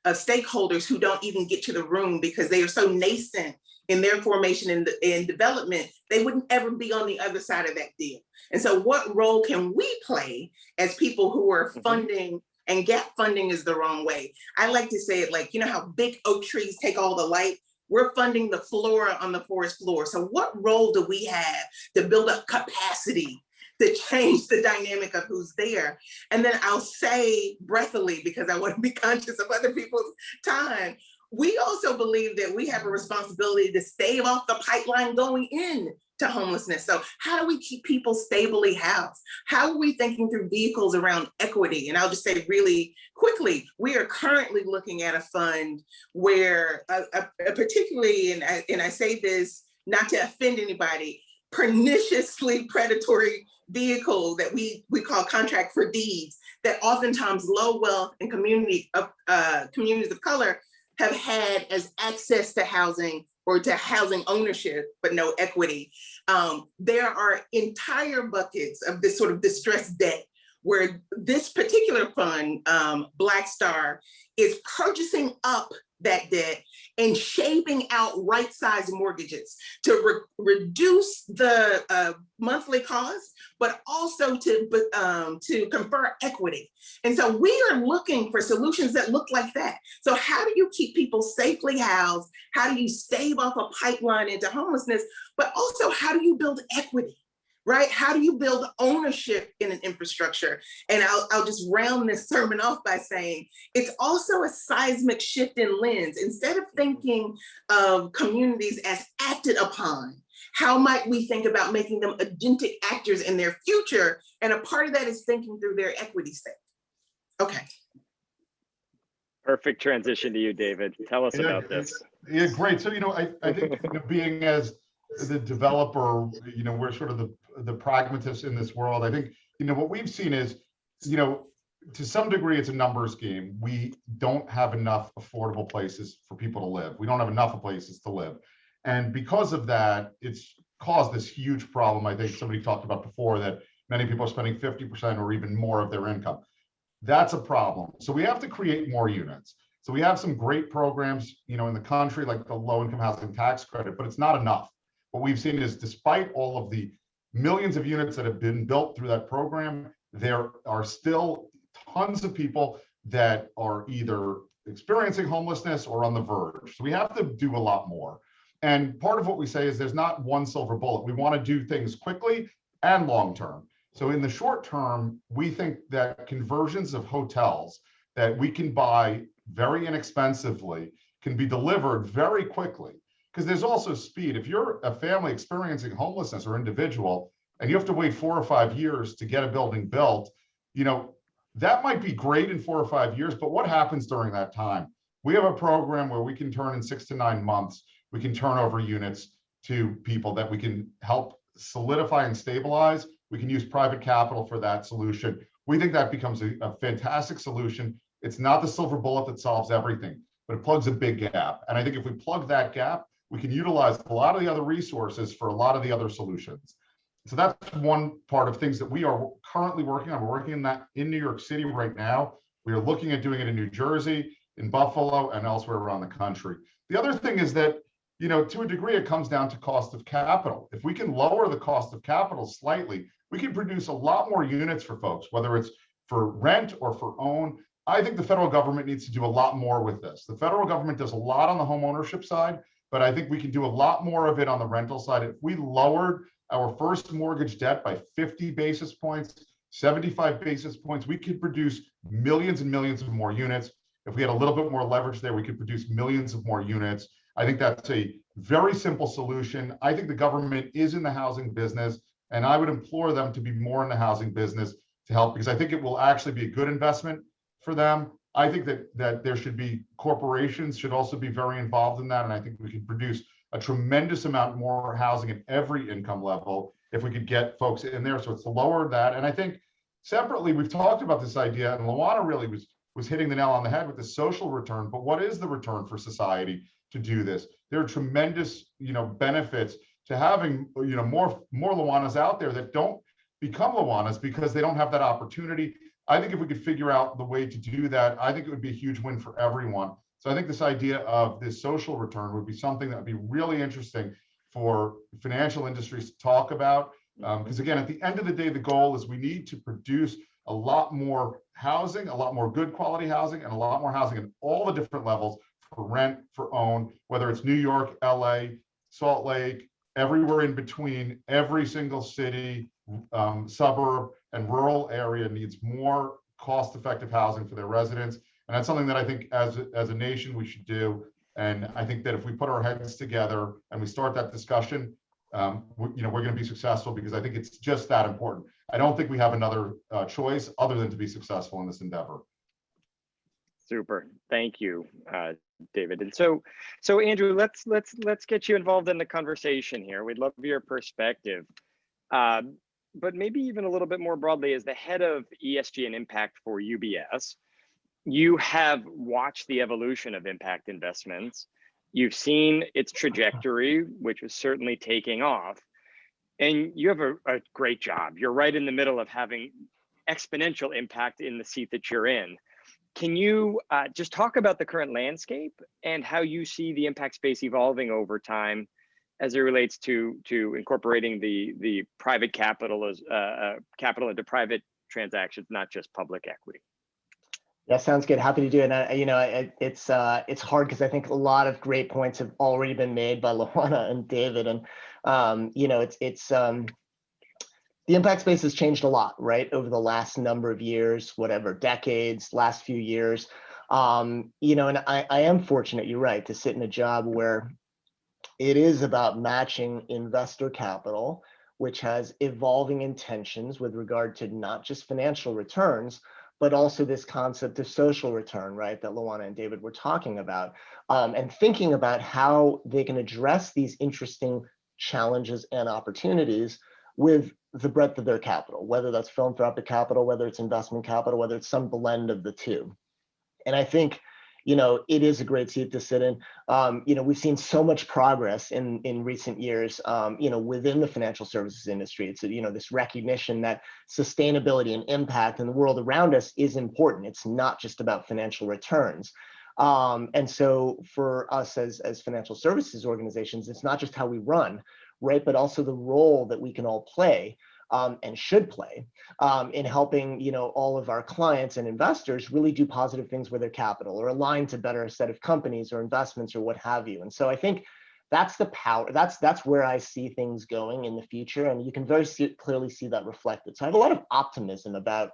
[SPEAKER 3] stakeholders who don't even get to the room because they are so nascent in their formation and development, they wouldn't ever be on the other side of that deal. And so what role can we play as people who are funding, and gap funding is the wrong way. I like to say it like, you know how big oak trees take all the light? We're funding the flora on the forest floor. So what role do we have to build up capacity to change the dynamic of who's there? And then I'll say breathily, because I want to be conscious of other people's time, we also believe that we have a responsibility to stave off the pipeline going in to homelessness. So how do we keep people stably housed? How are we thinking through vehicles around equity? And I'll just say really quickly, we are currently looking at a fund where particularly, and I say this not to offend anybody, perniciously predatory vehicle that we call contract for deeds, that oftentimes low wealth and communities of color have had as access to housing or to housing ownership, but no equity. There are entire buckets of this sort of distressed debt where this particular fund, Black Star, is purchasing up that debt and shaping out right-sized mortgages to reduce the monthly cost, but also to confer equity. And so we are looking for solutions that look like that. So how do you keep people safely housed? How do you stave off a pipeline into homelessness? But also, how do you build equity? Right? How do you build ownership in an infrastructure? And I'll just round this sermon off by saying, it's also a seismic shift in lens. Instead of thinking of communities as acted upon, how might we think about making them agentic actors in their future? And a part of that is thinking through their equity stake. Okay.
[SPEAKER 2] Perfect transition to you, David. Tell us about this.
[SPEAKER 4] Yeah, great. So, I think being as the developer, we're sort of the pragmatists in this world. I think, what we've seen is, to some degree, it's a numbers game. We don't have enough affordable places for people to live. We don't have enough places to live. And because of that, it's caused this huge problem. I think somebody talked about before that many people are spending 50% or even more of their income. That's a problem. So we have to create more units. So we have some great programs, in the country, like the low-income housing tax credit, but it's not enough. What we've seen is, despite all of the millions of units that have been built through that program, there are still tons of people that are either experiencing homelessness or on the verge. So we have to do a lot more. And part of what we say is there's not one silver bullet. We want to do things quickly and long-term. So in the short term, we think that conversions of hotels that we can buy very inexpensively can be delivered very quickly, because there's also speed. If you're a family experiencing homelessness or individual, and you have to wait 4 or 5 years to get a building built, that might be great in 4 or 5 years, but what happens during that time? We have a program where we can turn in 6 to 9 months, we can turn over units to people that we can help solidify and stabilize. We can use private capital for that solution. We think that becomes a fantastic solution. It's not the silver bullet that solves everything, but it plugs a big gap. And I think if we plug that gap, we can utilize a lot of the other resources for a lot of the other solutions. So that's one part of things that we are currently working on. We're working on that in New York City right now. We are looking at doing it in New Jersey, in Buffalo, and elsewhere around the country. The other thing is that, to a degree, it comes down to cost of capital. If we can lower the cost of capital slightly, we can produce a lot more units for folks, whether it's for rent or for own. I think the federal government needs to do a lot more with this. The federal government does a lot on the home ownership side, but I think we can do a lot more of it on the rental side. If we lowered our first mortgage debt by 50 basis points, 75 basis points, we could produce millions and millions of more units. If we had a little bit more leverage there, we could produce millions of more units. I think that's a very simple solution. I think the government is in the housing business, and I would implore them to be more in the housing business to help, because I think it will actually be a good investment for them. I think that there should be, corporations should also be very involved in that. And I think we could produce a tremendous amount more housing at every income level if we could get folks in there. So it's to lower that. And I think separately, we've talked about this idea, and Lawanna really was hitting the nail on the head with the social return. But what is the return for society to do this? There are tremendous, benefits to having, more Lawannas out there that don't become Lawannas because they don't have that opportunity. I think if we could figure out the way to do that, I think it would be a huge win for everyone. So I think this idea of this social return would be something that would be really interesting for financial industries to talk about. Because again, at the end of the day, the goal is we need to produce a lot more housing, a lot more good quality housing, and a lot more housing at all the different levels for rent, for own, whether it's New York, LA, Salt Lake, everywhere in between. Every single city, suburb, and rural area needs more cost-effective housing for their residents. And that's something that I think as a nation we should do. And I think that if we put our heads together and we start that discussion, we're going to be successful, because I think it's just that important. I don't think we have another choice other than to be successful in this endeavor.
[SPEAKER 2] Super, thank you, David. And so Andrew, let's get you involved in the conversation here. We'd love your perspective, but maybe even a little bit more broadly, as the head of ESG and impact for UBS, you have watched the evolution of impact investments. You've seen its trajectory, which is certainly taking off, and you have a great job. You're right in the middle of having exponential impact in the seat that you're in. Can you just talk about the current landscape and how you see the impact space evolving over time as it relates to incorporating the private capital as capital into private transactions, not just public equity?
[SPEAKER 5] Yeah, sounds good. Happy to do it. And, it's hard because I think a lot of great points have already been made by Lawanna and David. And the impact space has changed a lot, right, over the last number of years, whatever, decades, last few years. And I am fortunate, you're right, to sit in a job where it is about matching investor capital, which has evolving intentions with regard to not just financial returns, but also this concept of social return, right, that Lawanna and David were talking about, and thinking about how they can address these interesting challenges and opportunities with the breadth of their capital, whether that's philanthropic capital, whether it's investment capital, whether it's some blend of the two. And I think, it is a great seat to sit in. We've seen so much progress in recent years, within the financial services industry. It's, this recognition that sustainability and impact in the world around us is important. It's not just about financial returns. And so for us as financial services organizations, it's not just how we run, right, but also the role that we can all play and should play in helping, all of our clients and investors really do positive things with their capital or align to better set of companies or investments or what have you. And so I think that's the power. That's where I see things going in the future, and you can very clearly see that reflected. So I have a lot of optimism about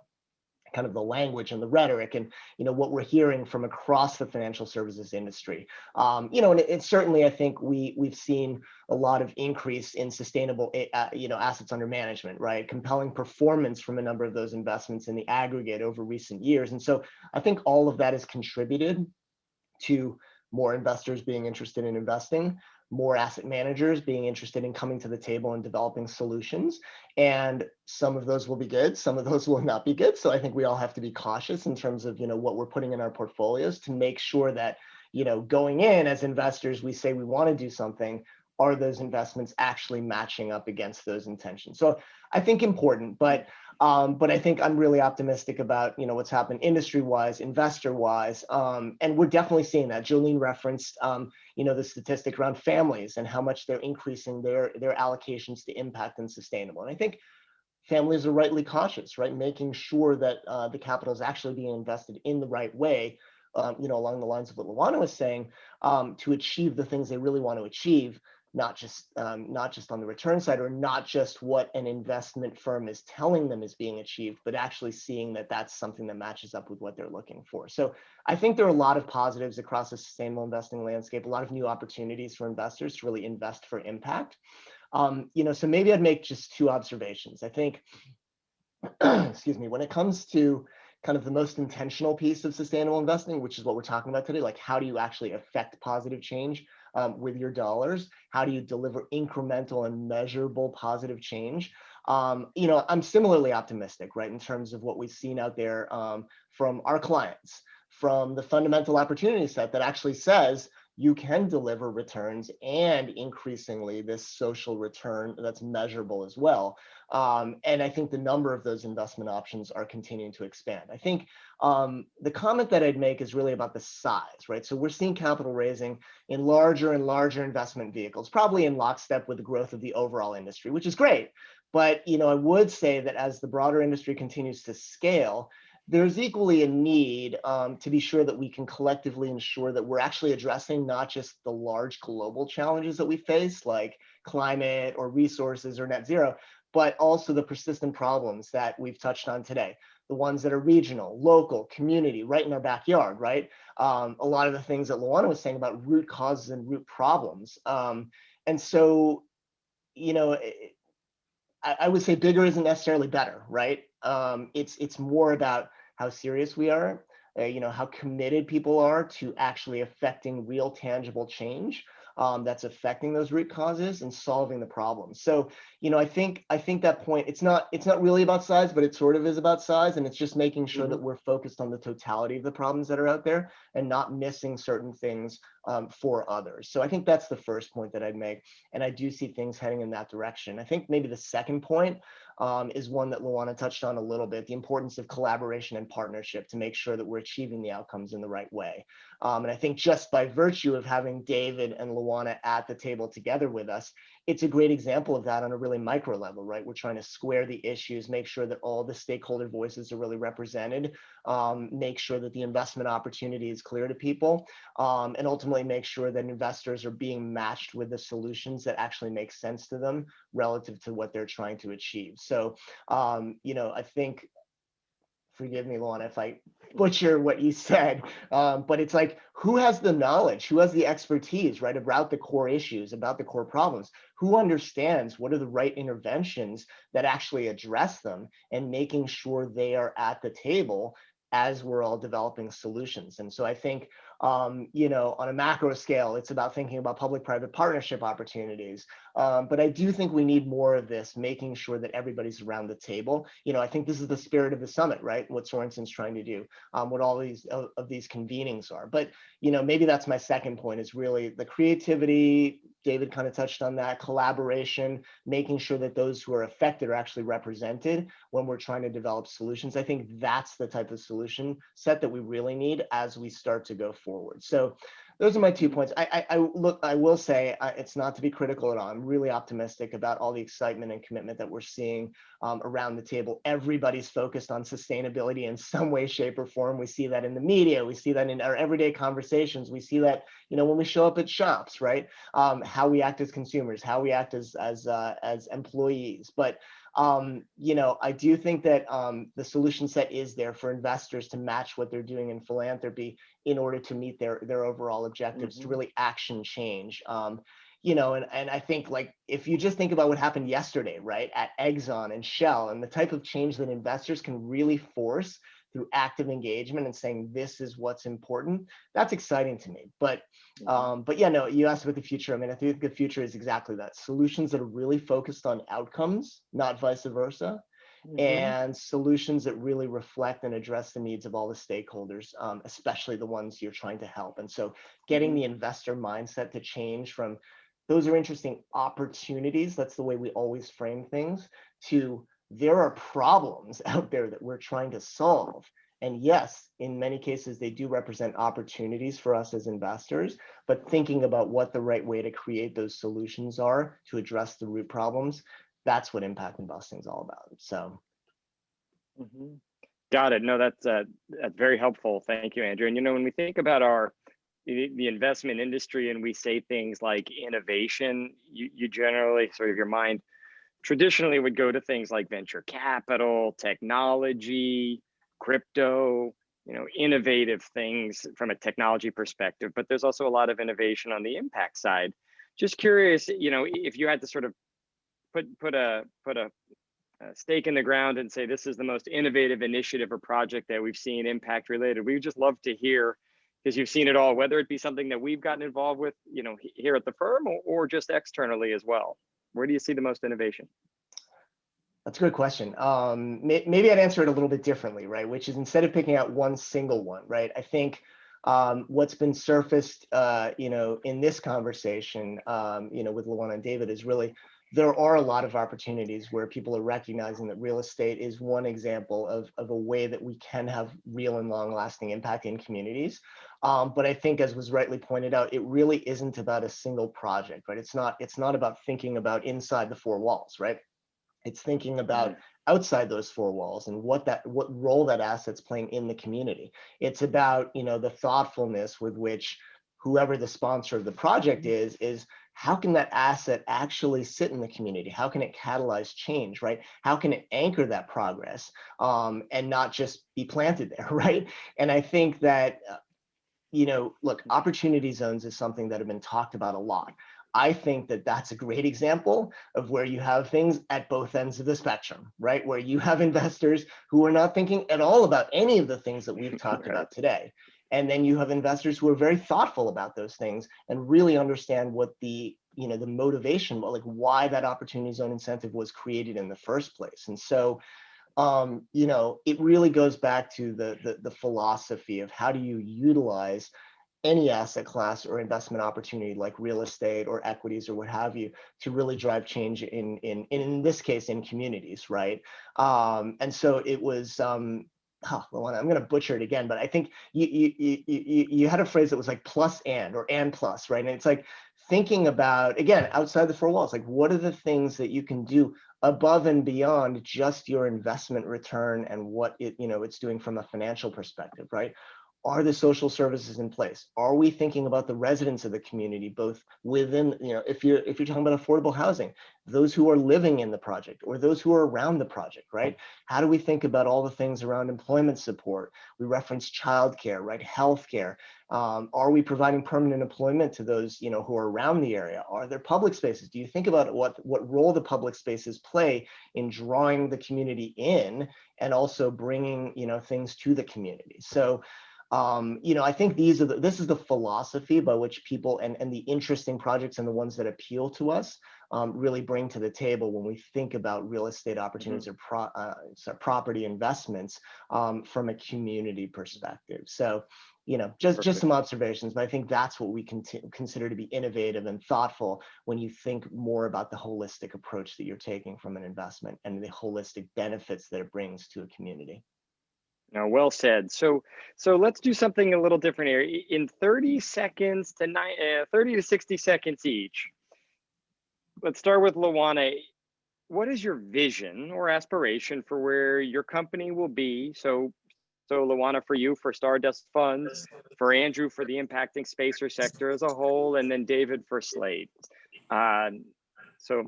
[SPEAKER 5] kind of the language and the rhetoric and what we're hearing from across the financial services industry. And it certainly, I think we've seen a lot of increase in sustainable assets under management, right? Compelling performance from a number of those investments in the aggregate over recent years. And so I think all of that has contributed to more investors being interested in investing, more asset managers being interested in coming to the table and developing solutions. And some of those will be good, some of those will not be good. So I think we all have to be cautious in terms of, what we're putting in our portfolios to make sure that, going in as investors, we say we want to do something, are those investments actually matching up against those intentions? So I think important, but I think I'm really optimistic about, what's happened industry-wise, investor-wise, and we're definitely seeing that. Jolyne referenced, the statistic around families and how much they're increasing their allocations to impact and sustainable. And I think families are rightly cautious, right? Making sure that the capital is actually being invested in the right way, along the lines of what Lawanna was saying, to achieve the things they really want to achieve. Not just on the return side, or not just what an investment firm is telling them is being achieved, but actually seeing that that's something that matches up with what they're looking for. So I think there are a lot of positives across the sustainable investing landscape, a lot of new opportunities for investors to really invest for impact. So maybe I'd make just two observations. I think, excuse me, when it comes to kind of the most intentional piece of sustainable investing, which is what we're talking about today, like how do you actually affect positive change with your dollars? How do you deliver incremental and measurable positive change? I'm similarly optimistic, right, in terms of what we've seen out there from our clients, from the fundamental opportunity set that actually says you can deliver returns and increasingly this social return that's measurable as well. And I think the number of those investment options are continuing to expand. I think the comment that I'd make is really about the size, right? So we're seeing capital raising in larger and larger investment vehicles, probably in lockstep with the growth of the overall industry, which is great. But I would say that as the broader industry continues to scale, there's equally a need to be sure that we can collectively ensure that we're actually addressing not just the large global challenges that we face, like climate or resources or net zero, but also the persistent problems that we've touched on today, the ones that are regional, local, community, right in our backyard, right? A lot of the things that Lawanna was saying about root causes and root problems. And so, I would say bigger isn't necessarily better, right? It's more about how serious we are, how committed people are to actually affecting real tangible change that's affecting those root causes and solving the problems. So, I think that point, it's not really about size, but it sort of is about size, and it's just making sure that we're focused on the totality of the problems that are out there and not missing certain things for others. So I think that's the first point that I'd make, and I do see things heading in that direction. I think maybe the second point is one that Lawanna touched on a little bit, the importance of collaboration and partnership to make sure that we're achieving the outcomes in the right way. And I think just by virtue of having David and Lawanna at the table together with us, it's a great example of that on a really micro level, right? We're trying to square the issues, make sure that all the stakeholder voices are really represented, make sure that the investment opportunity is clear to people, and ultimately make sure that investors are being matched with the solutions that actually make sense to them relative to what they're trying to achieve. So, I think, forgive me, Lawanna, if I butcher what you said, but it's like, who has the knowledge, who has the expertise, right, about the core issues, about the core problems, who understands what are the right interventions that actually address them, and making sure they are at the table as we're all developing solutions. And so I think, You know, on a macro scale, it's about thinking about public-private partnership opportunities. But I do think we need more of this, making sure that everybody's around the table. You know, I think this is the spirit of the summit, right? What Sorensen's trying to do, what all these of these convenings are. But, you know, maybe that's my second point, is really the creativity. David kind of touched on that, collaboration, making sure that those who are affected are actually represented when we're trying to develop solutions. I think that's the type of solution set that we really need as we start to go forward. So those are my 2 points. I will say, it's not to be critical at all. I'm really optimistic about all the excitement and commitment that we're seeing around the table. Everybody's focused on sustainability in some way, shape, or form. We see that in the media. We see that in our everyday conversations. We see that, you know, when we show up at shops, right? How we act as consumers, how we act as employees. But you know, I do think that the solution set is there for investors to match what they're doing in philanthropy in order to meet their overall objectives, to really action change. You know, and I think, like, if you just think about what happened yesterday, right, at Exxon and Shell, and the type of change that investors can really force through active engagement and saying this is what's important, that's exciting to me. But yeah, no, you asked about the future. I mean, I think the future is exactly that: solutions that are really focused on outcomes, not vice versa, and solutions that really reflect and address the needs of all the stakeholders, especially the ones you're trying to help. And so getting the investor mindset to change from those are interesting opportunities, that's the way we always frame things, to there are problems out there that we're trying to solve. And yes, in many cases, they do represent opportunities for us as investors, but thinking about what the right way to create those solutions are to address the root problems, that's what impact investing is all about. So.
[SPEAKER 2] Got it. No, that's very helpful. Thank you, Andrew. And, you know, when we think about the investment industry and we say things like innovation, you generally sort of your mind traditionally would go to things like venture capital, technology, crypto, you know, innovative things from a technology perspective, but there's also a lot of innovation on the impact side. Just curious, you know, if you had to sort of put a stake in the ground and say, this is the most innovative initiative or project that we've seen impact related, we would just love to hear, because you've seen it all, whether it be something that we've gotten involved with, you know, here at the firm or just externally as well. Where do you see the most innovation?
[SPEAKER 5] That's a good question. Maybe I'd answer it a little bit differently, right? Which is, instead of picking out one single one, right? I think what's been surfaced, you know, in this conversation, you know, with Lawanna and David, is really, there are a lot of opportunities where people are recognizing that real estate is one example of a way that we can have real and long-lasting impact in communities. But I think, as was rightly pointed out, it really isn't about a single project, right? It's not about thinking about inside the four walls, right? It's thinking about outside those four walls and what role that asset's playing in the community. It's about, you know, the thoughtfulness with which whoever the sponsor of the project is how can that asset actually sit in the community? How can it catalyze change, right? How can it anchor that progress and not just be planted there, right? And I think that, you know, look, opportunity zones is something that have been talked about a lot. I think that that's a great example of where you have things at both ends of the spectrum, right? Where you have investors who are not thinking at all about any of the things that we've talked about today. And then you have investors who are very thoughtful about those things and really understand what the, you know, the motivation, like why that opportunity zone incentive was created in the first place. And so, you know, it really goes back to the philosophy of how do you utilize any asset class or investment opportunity like real estate or equities or what have you to really drive change in this case in communities, right? And so it was, Lawanna, I'm going to butcher it again, but I think you had a phrase that was like plus or and plus, right? And it's like thinking about, again, outside the four walls, like what are the things that you can do above and beyond just your investment return and what it, you know, it's doing from a financial perspective, right? Are the social services in place? Are we thinking about the residents of the community, both within, you know, if you're talking about affordable housing, those who are living in the project or those who are around the project, right? How do we think about all the things around employment support? We reference childcare, right? Healthcare. Are we providing permanent employment to those, you know, who are around the area? Are there public spaces? Do you think about what role the public spaces play in drawing the community in and also bringing, you know, things to the community? So, I think this is the philosophy by which people and the interesting projects and the ones that appeal to us really bring to the table when we think about real estate opportunities or property investments from a community perspective. So, just some observations, but I think that's what we consider to be innovative and thoughtful when you think more about the holistic approach that you're taking from an investment and the holistic benefits that it brings to a community.
[SPEAKER 2] Now, well said. So let's do something a little different here. In 30 seconds to 30 to 60 seconds each, let's start with Lawanna. What is your vision or aspiration for where your company will be? So Lawanna, for you, for Stardust Funds, for Andrew, for the impacting space or sector as a whole, and then David for Slate. So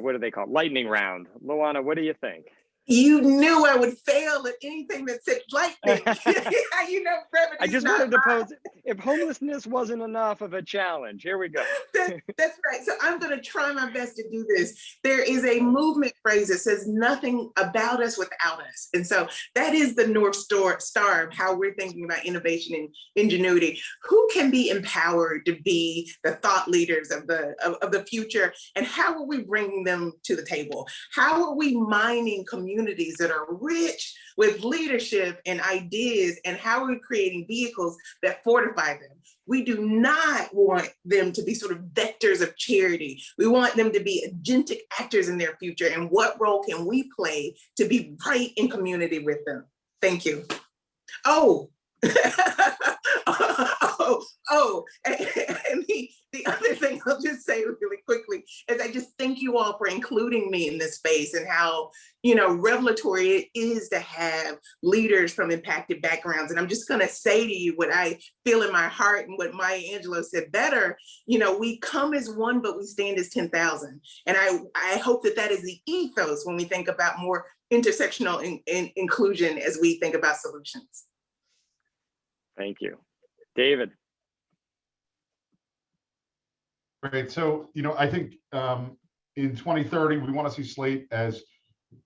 [SPEAKER 2] what do they call it? Lightning round. Lawanna, what do you think?
[SPEAKER 3] You knew I would fail at anything that said lightning.
[SPEAKER 2] I just wanted to pose, if homelessness wasn't enough of a challenge, here we go.
[SPEAKER 3] That's right. So I'm going to try my best to do this. There is a movement phrase that says nothing about us without us. And so that is the North Star of how we're thinking about innovation and ingenuity. Who can be empowered to be the thought leaders of the future? And how are we bringing them to the table? How are we mining communities that are rich with leadership and ideas, and how are we creating vehicles that fortify them? We do not want them to be sort of vectors of charity. We want them to be agentic actors in their future. And what role can we play to be right in community with them? Thank you. And the other thing I'll just say really quickly is I just thank you all for including me in this space, and how, revelatory it is to have leaders from impacted backgrounds. And I'm just gonna say to you what I feel in my heart and what Maya Angelou said better, we come as one, but we stand as 10,000. And I hope that is the ethos when we think about more intersectional inclusion as we think about solutions.
[SPEAKER 2] Thank you. David.
[SPEAKER 4] Great. So, I think in 2030, we want to see Slate as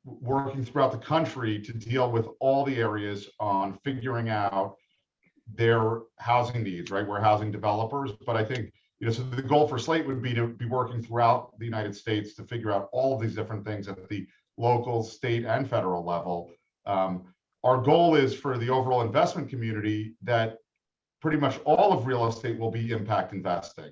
[SPEAKER 4] working throughout the country to deal with all the areas on figuring out their housing needs, right? We're housing developers, but I think, so the goal for Slate would be to be working throughout the United States to figure out all of these different things at the local, state, and federal level. Our goal is for the overall investment community that pretty much all of real estate will be impact investing.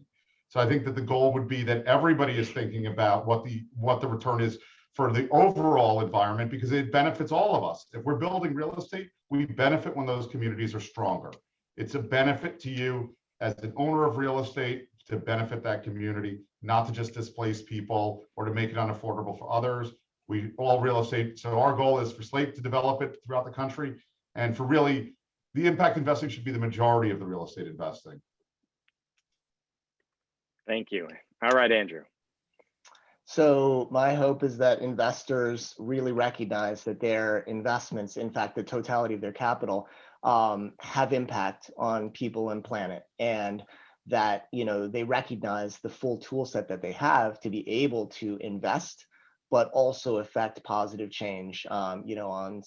[SPEAKER 4] So I think that the goal would be that everybody is thinking about what the return is for the overall environment, because it benefits all of us. If we're building real estate, we benefit when those communities are stronger. It's a benefit to you as an owner of real estate to benefit that community, not to just displace people or to make it unaffordable for others. We all real estate. So our goal is for Slate to develop it throughout the country, and for really the impact investing should be the majority of the real estate investing.
[SPEAKER 2] Thank you. All right, Andrew.
[SPEAKER 5] So my hope is that investors really recognize that their investments, in fact, the totality of their capital, have impact on people and planet, and that they recognize the full tool set that they have to be able to invest, but also affect positive change, on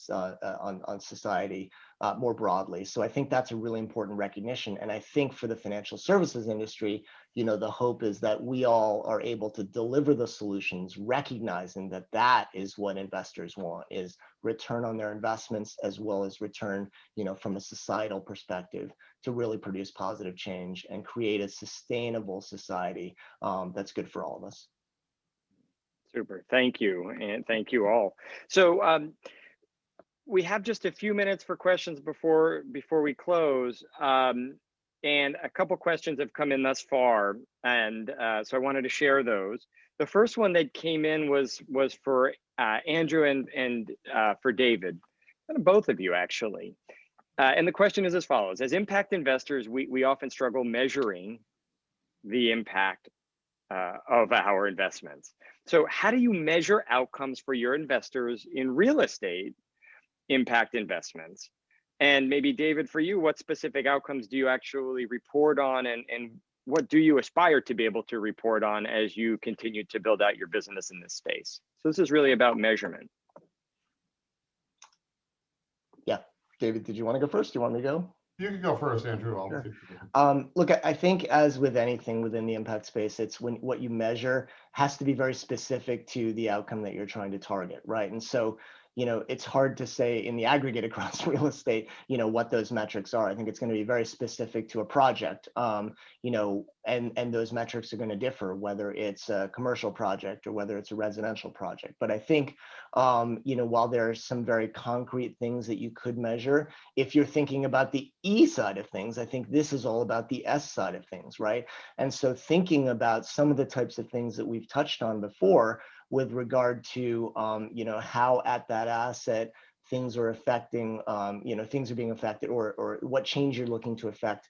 [SPEAKER 5] society more broadly. So I think that's a really important recognition. And I think for the financial services industry, the hope is that we all are able to deliver the solutions, recognizing that that is what investors want, is return on their investments, as well as return, from a societal perspective, to really produce positive change and create a sustainable society that's good for all of us.
[SPEAKER 2] Super. Thank you. And thank you all. So we have just a few minutes for questions before we close. And a couple questions have come in thus far. And so I wanted to share those. The first one that came in was for Andrew and for David, and both of you actually. And the question is as follows: as impact investors, we often struggle measuring the impact of our investments. So how do you measure outcomes for your investors in real estate impact investments? And maybe David, for you, what specific outcomes do you actually report on, and what do you aspire to be able to report on as you continue to build out your business in this space? So this is really about measurement.
[SPEAKER 5] Yeah, David, did you want to go first? Do you want me to go?
[SPEAKER 4] You can go first, Andrew.
[SPEAKER 5] Sure. Look, I think as with anything within the impact space, it's when what you measure has to be very specific to the outcome that you're trying to target, right? And so, it's hard to say in the aggregate across real estate, what those metrics are. I think it's going to be very specific to a project, and those metrics are going to differ, whether it's a commercial project or whether it's a residential project. But I think, while there are some very concrete things that you could measure, if you're thinking about the E side of things, I think this is all about the S side of things, right? And so thinking about some of the types of things that we've touched on before with regard to, how at that asset things are affecting, things are being affected, or what change you're looking to affect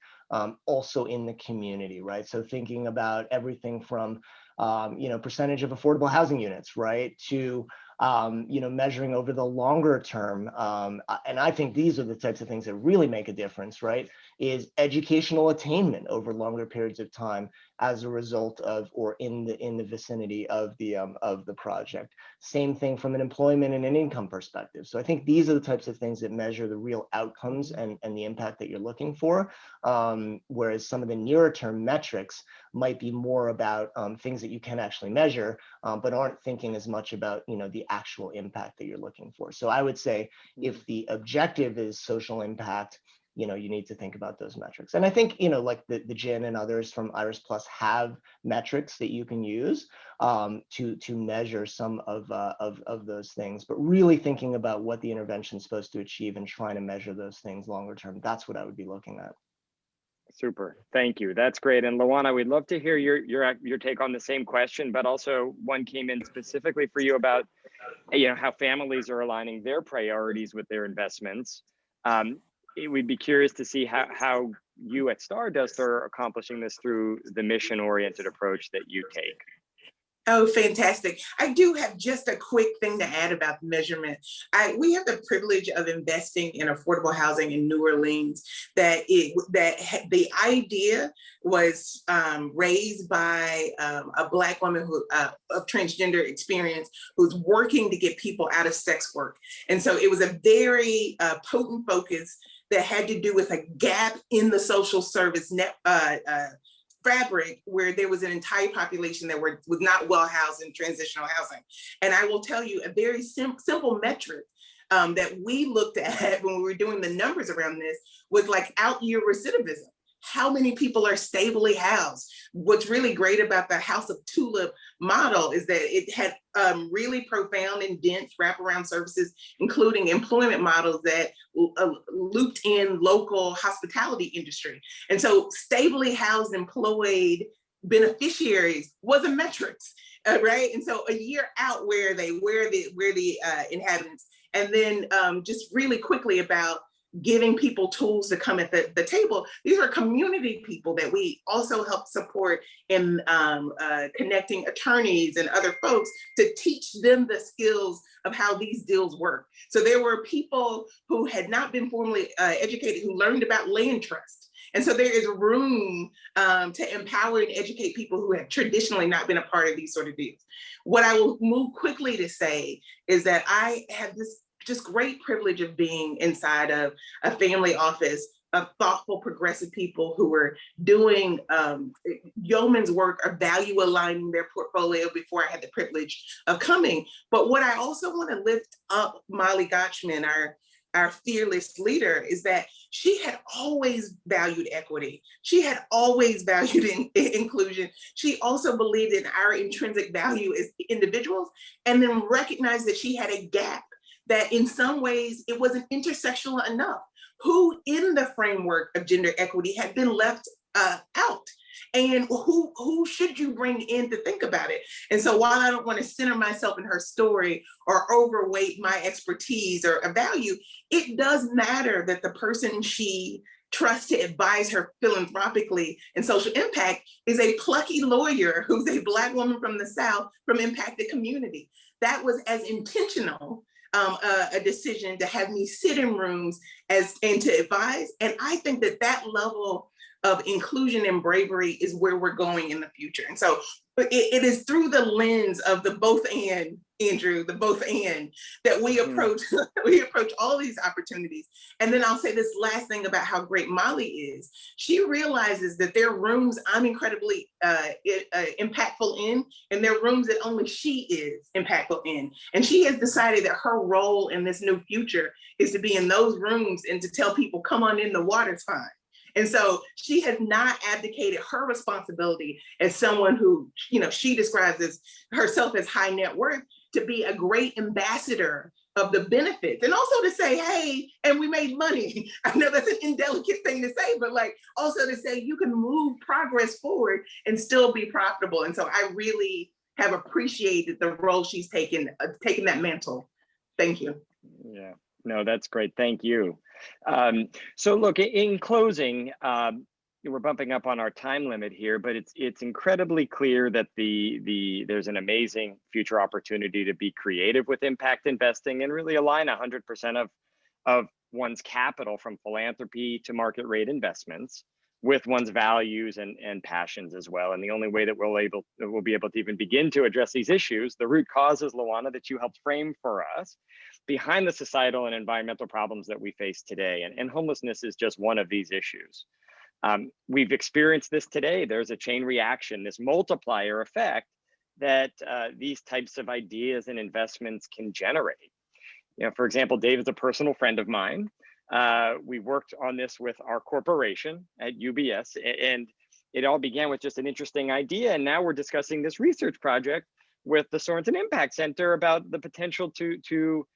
[SPEAKER 5] also in the community, right? So thinking about everything from, percentage of affordable housing units, right, to measuring over the longer term. And I think these are the types of things that really make a difference, right? Is educational attainment over longer periods of time as a result of, or in the vicinity of the project. Same thing from an employment and an income perspective. So I think these are the types of things that measure the real outcomes and the impact that you're looking for. Whereas some of the nearer term metrics might be more about things that you can actually measure, but aren't thinking as much about, the actual impact that you're looking for. So I would say if the objective is social impact, you need to think about those metrics. And I think, like the Gin and others from Iris Plus have metrics that you can use to measure some of those things, but really thinking about what the intervention is supposed to achieve and trying to measure those things longer term. That's what I would be looking at.
[SPEAKER 2] Super, thank you. That's great. And Lawanna, we'd love to hear your take on the same question, but also one came in specifically for you about, how families are aligning their priorities with their investments. We'd be curious to see how you at Stardust are accomplishing this through the mission-oriented approach that you take.
[SPEAKER 3] Oh, fantastic. I do have just a quick thing to add about the measurement. We have the privilege of investing in affordable housing in New Orleans that the idea was raised by a Black woman of transgender experience who's working to get people out of sex work. And so it was a very potent focus that had to do with a gap in the social service fabric where there was an entire population that was not well housed in transitional housing. And I will tell you a very simple metric that we looked at when we were doing the numbers around this was like out-year recidivism. How many people are stably housed? What's really great about the House of Tulip model is that it had really profound and dense wraparound services, including employment models that looped in local hospitality industry. And so stably housed employed beneficiaries was a metric, right? And so a year out where the inhabitants, and then just really quickly about giving people tools to come at the table. These are community people that we also help support in connecting attorneys and other folks to teach them the skills of how these deals work. So there were people who had not been formally educated who learned about land trust. And so there is room to empower and educate people who have traditionally not been a part of these sort of deals. What I will move quickly to say is that I have this just great privilege of being inside of a family office of thoughtful, progressive people who were doing yeoman's work of value aligning their portfolio before I had the privilege of coming. But what I also want to lift up Molly Gotchman, our fearless leader, is that she had always valued equity. She had always valued inclusion. She also believed in our intrinsic value as individuals, and then recognized that she had a gap that in some ways it wasn't intersectional enough. Who in the framework of gender equity had been left out? And who should you bring in to think about it? And so while I don't want to center myself in her story or overweight my expertise or a value, it does matter that the person she trusts to advise her philanthropically and social impact is a plucky lawyer who's a Black woman from the South from impacted community. That was as intentional a decision to have me sit in rooms and to advise. And I think that level of inclusion and bravery is where we're going in the future. And so it is through the lens of the both and, Andrew, the both and, that we approach we approach all these opportunities. And then I'll say this last thing about how great Molly is. She realizes that there are rooms I'm incredibly impactful in, and there are rooms that only she is impactful in. And she has decided that her role in this new future is to be in those rooms and to tell people, come on in, the water's fine. And so she has not abdicated her responsibility as someone who, you know, she describes as herself as high net worth, to be a great ambassador of the benefits, and also to say, hey, and we made money. I know that's an indelicate thing to say, but like also to say you can move progress forward and still be profitable. And so I really have appreciated the role she's taken that mantle. Thank you.
[SPEAKER 2] Yeah, no, that's great. Thank you. So look, in closing, we're bumping up on our time limit here, but it's incredibly clear that there's an amazing future opportunity to be creative with impact investing and really align 100% of one's capital, from philanthropy to market rate investments, with one's values and passions as well. And the only way that we'll be able to even begin to address these issues, the root causes, Lawanna, that you helped frame for us, behind the societal and environmental problems that we face today. And homelessness is just one of these issues. We've experienced this today. There's a chain reaction, this multiplier effect that these types of ideas and investments can generate. You know, for example, Dave is a personal friend of mine. We worked on this with our corporation at UBS, and it all began with just an interesting idea. And now we're discussing this research project with the Sorensen Impact Center about the potential to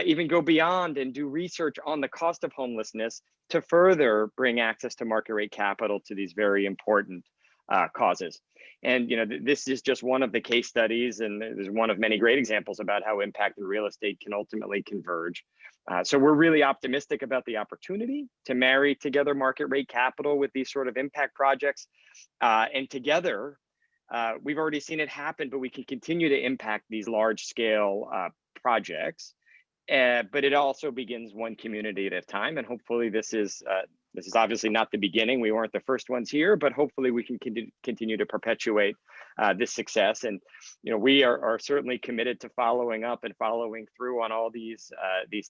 [SPEAKER 2] even go beyond and do research on the cost of homelessness to further bring access to market rate capital to these very important causes. And you know, this is just one of the case studies, and there's one of many great examples about how impact and real estate can ultimately converge. So we're really optimistic about the opportunity to marry together market rate capital with these sort of impact projects. And together, we've already seen it happen, but we can continue to impact these large scale projects. But it also begins one community at a time, and hopefully this is obviously not the beginning. We weren't the first ones here, but hopefully we can continue to perpetuate this success. And you know, we are certainly committed to following up and following through on all these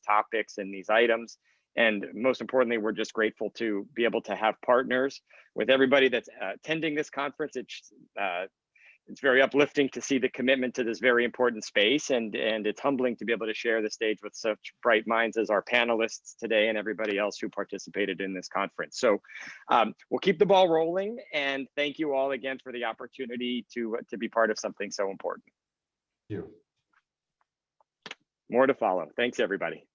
[SPEAKER 2] topics and these items. And most importantly, we're just grateful to be able to have partners with everybody that's attending this conference. It's very uplifting to see the commitment to this very important space, and it's humbling to be able to share the stage with such bright minds as our panelists today and everybody else who participated in this conference. So we'll keep the ball rolling, and thank you all again for the opportunity to be part of something so important.
[SPEAKER 4] Thank you.
[SPEAKER 2] More to follow. Thanks, everybody.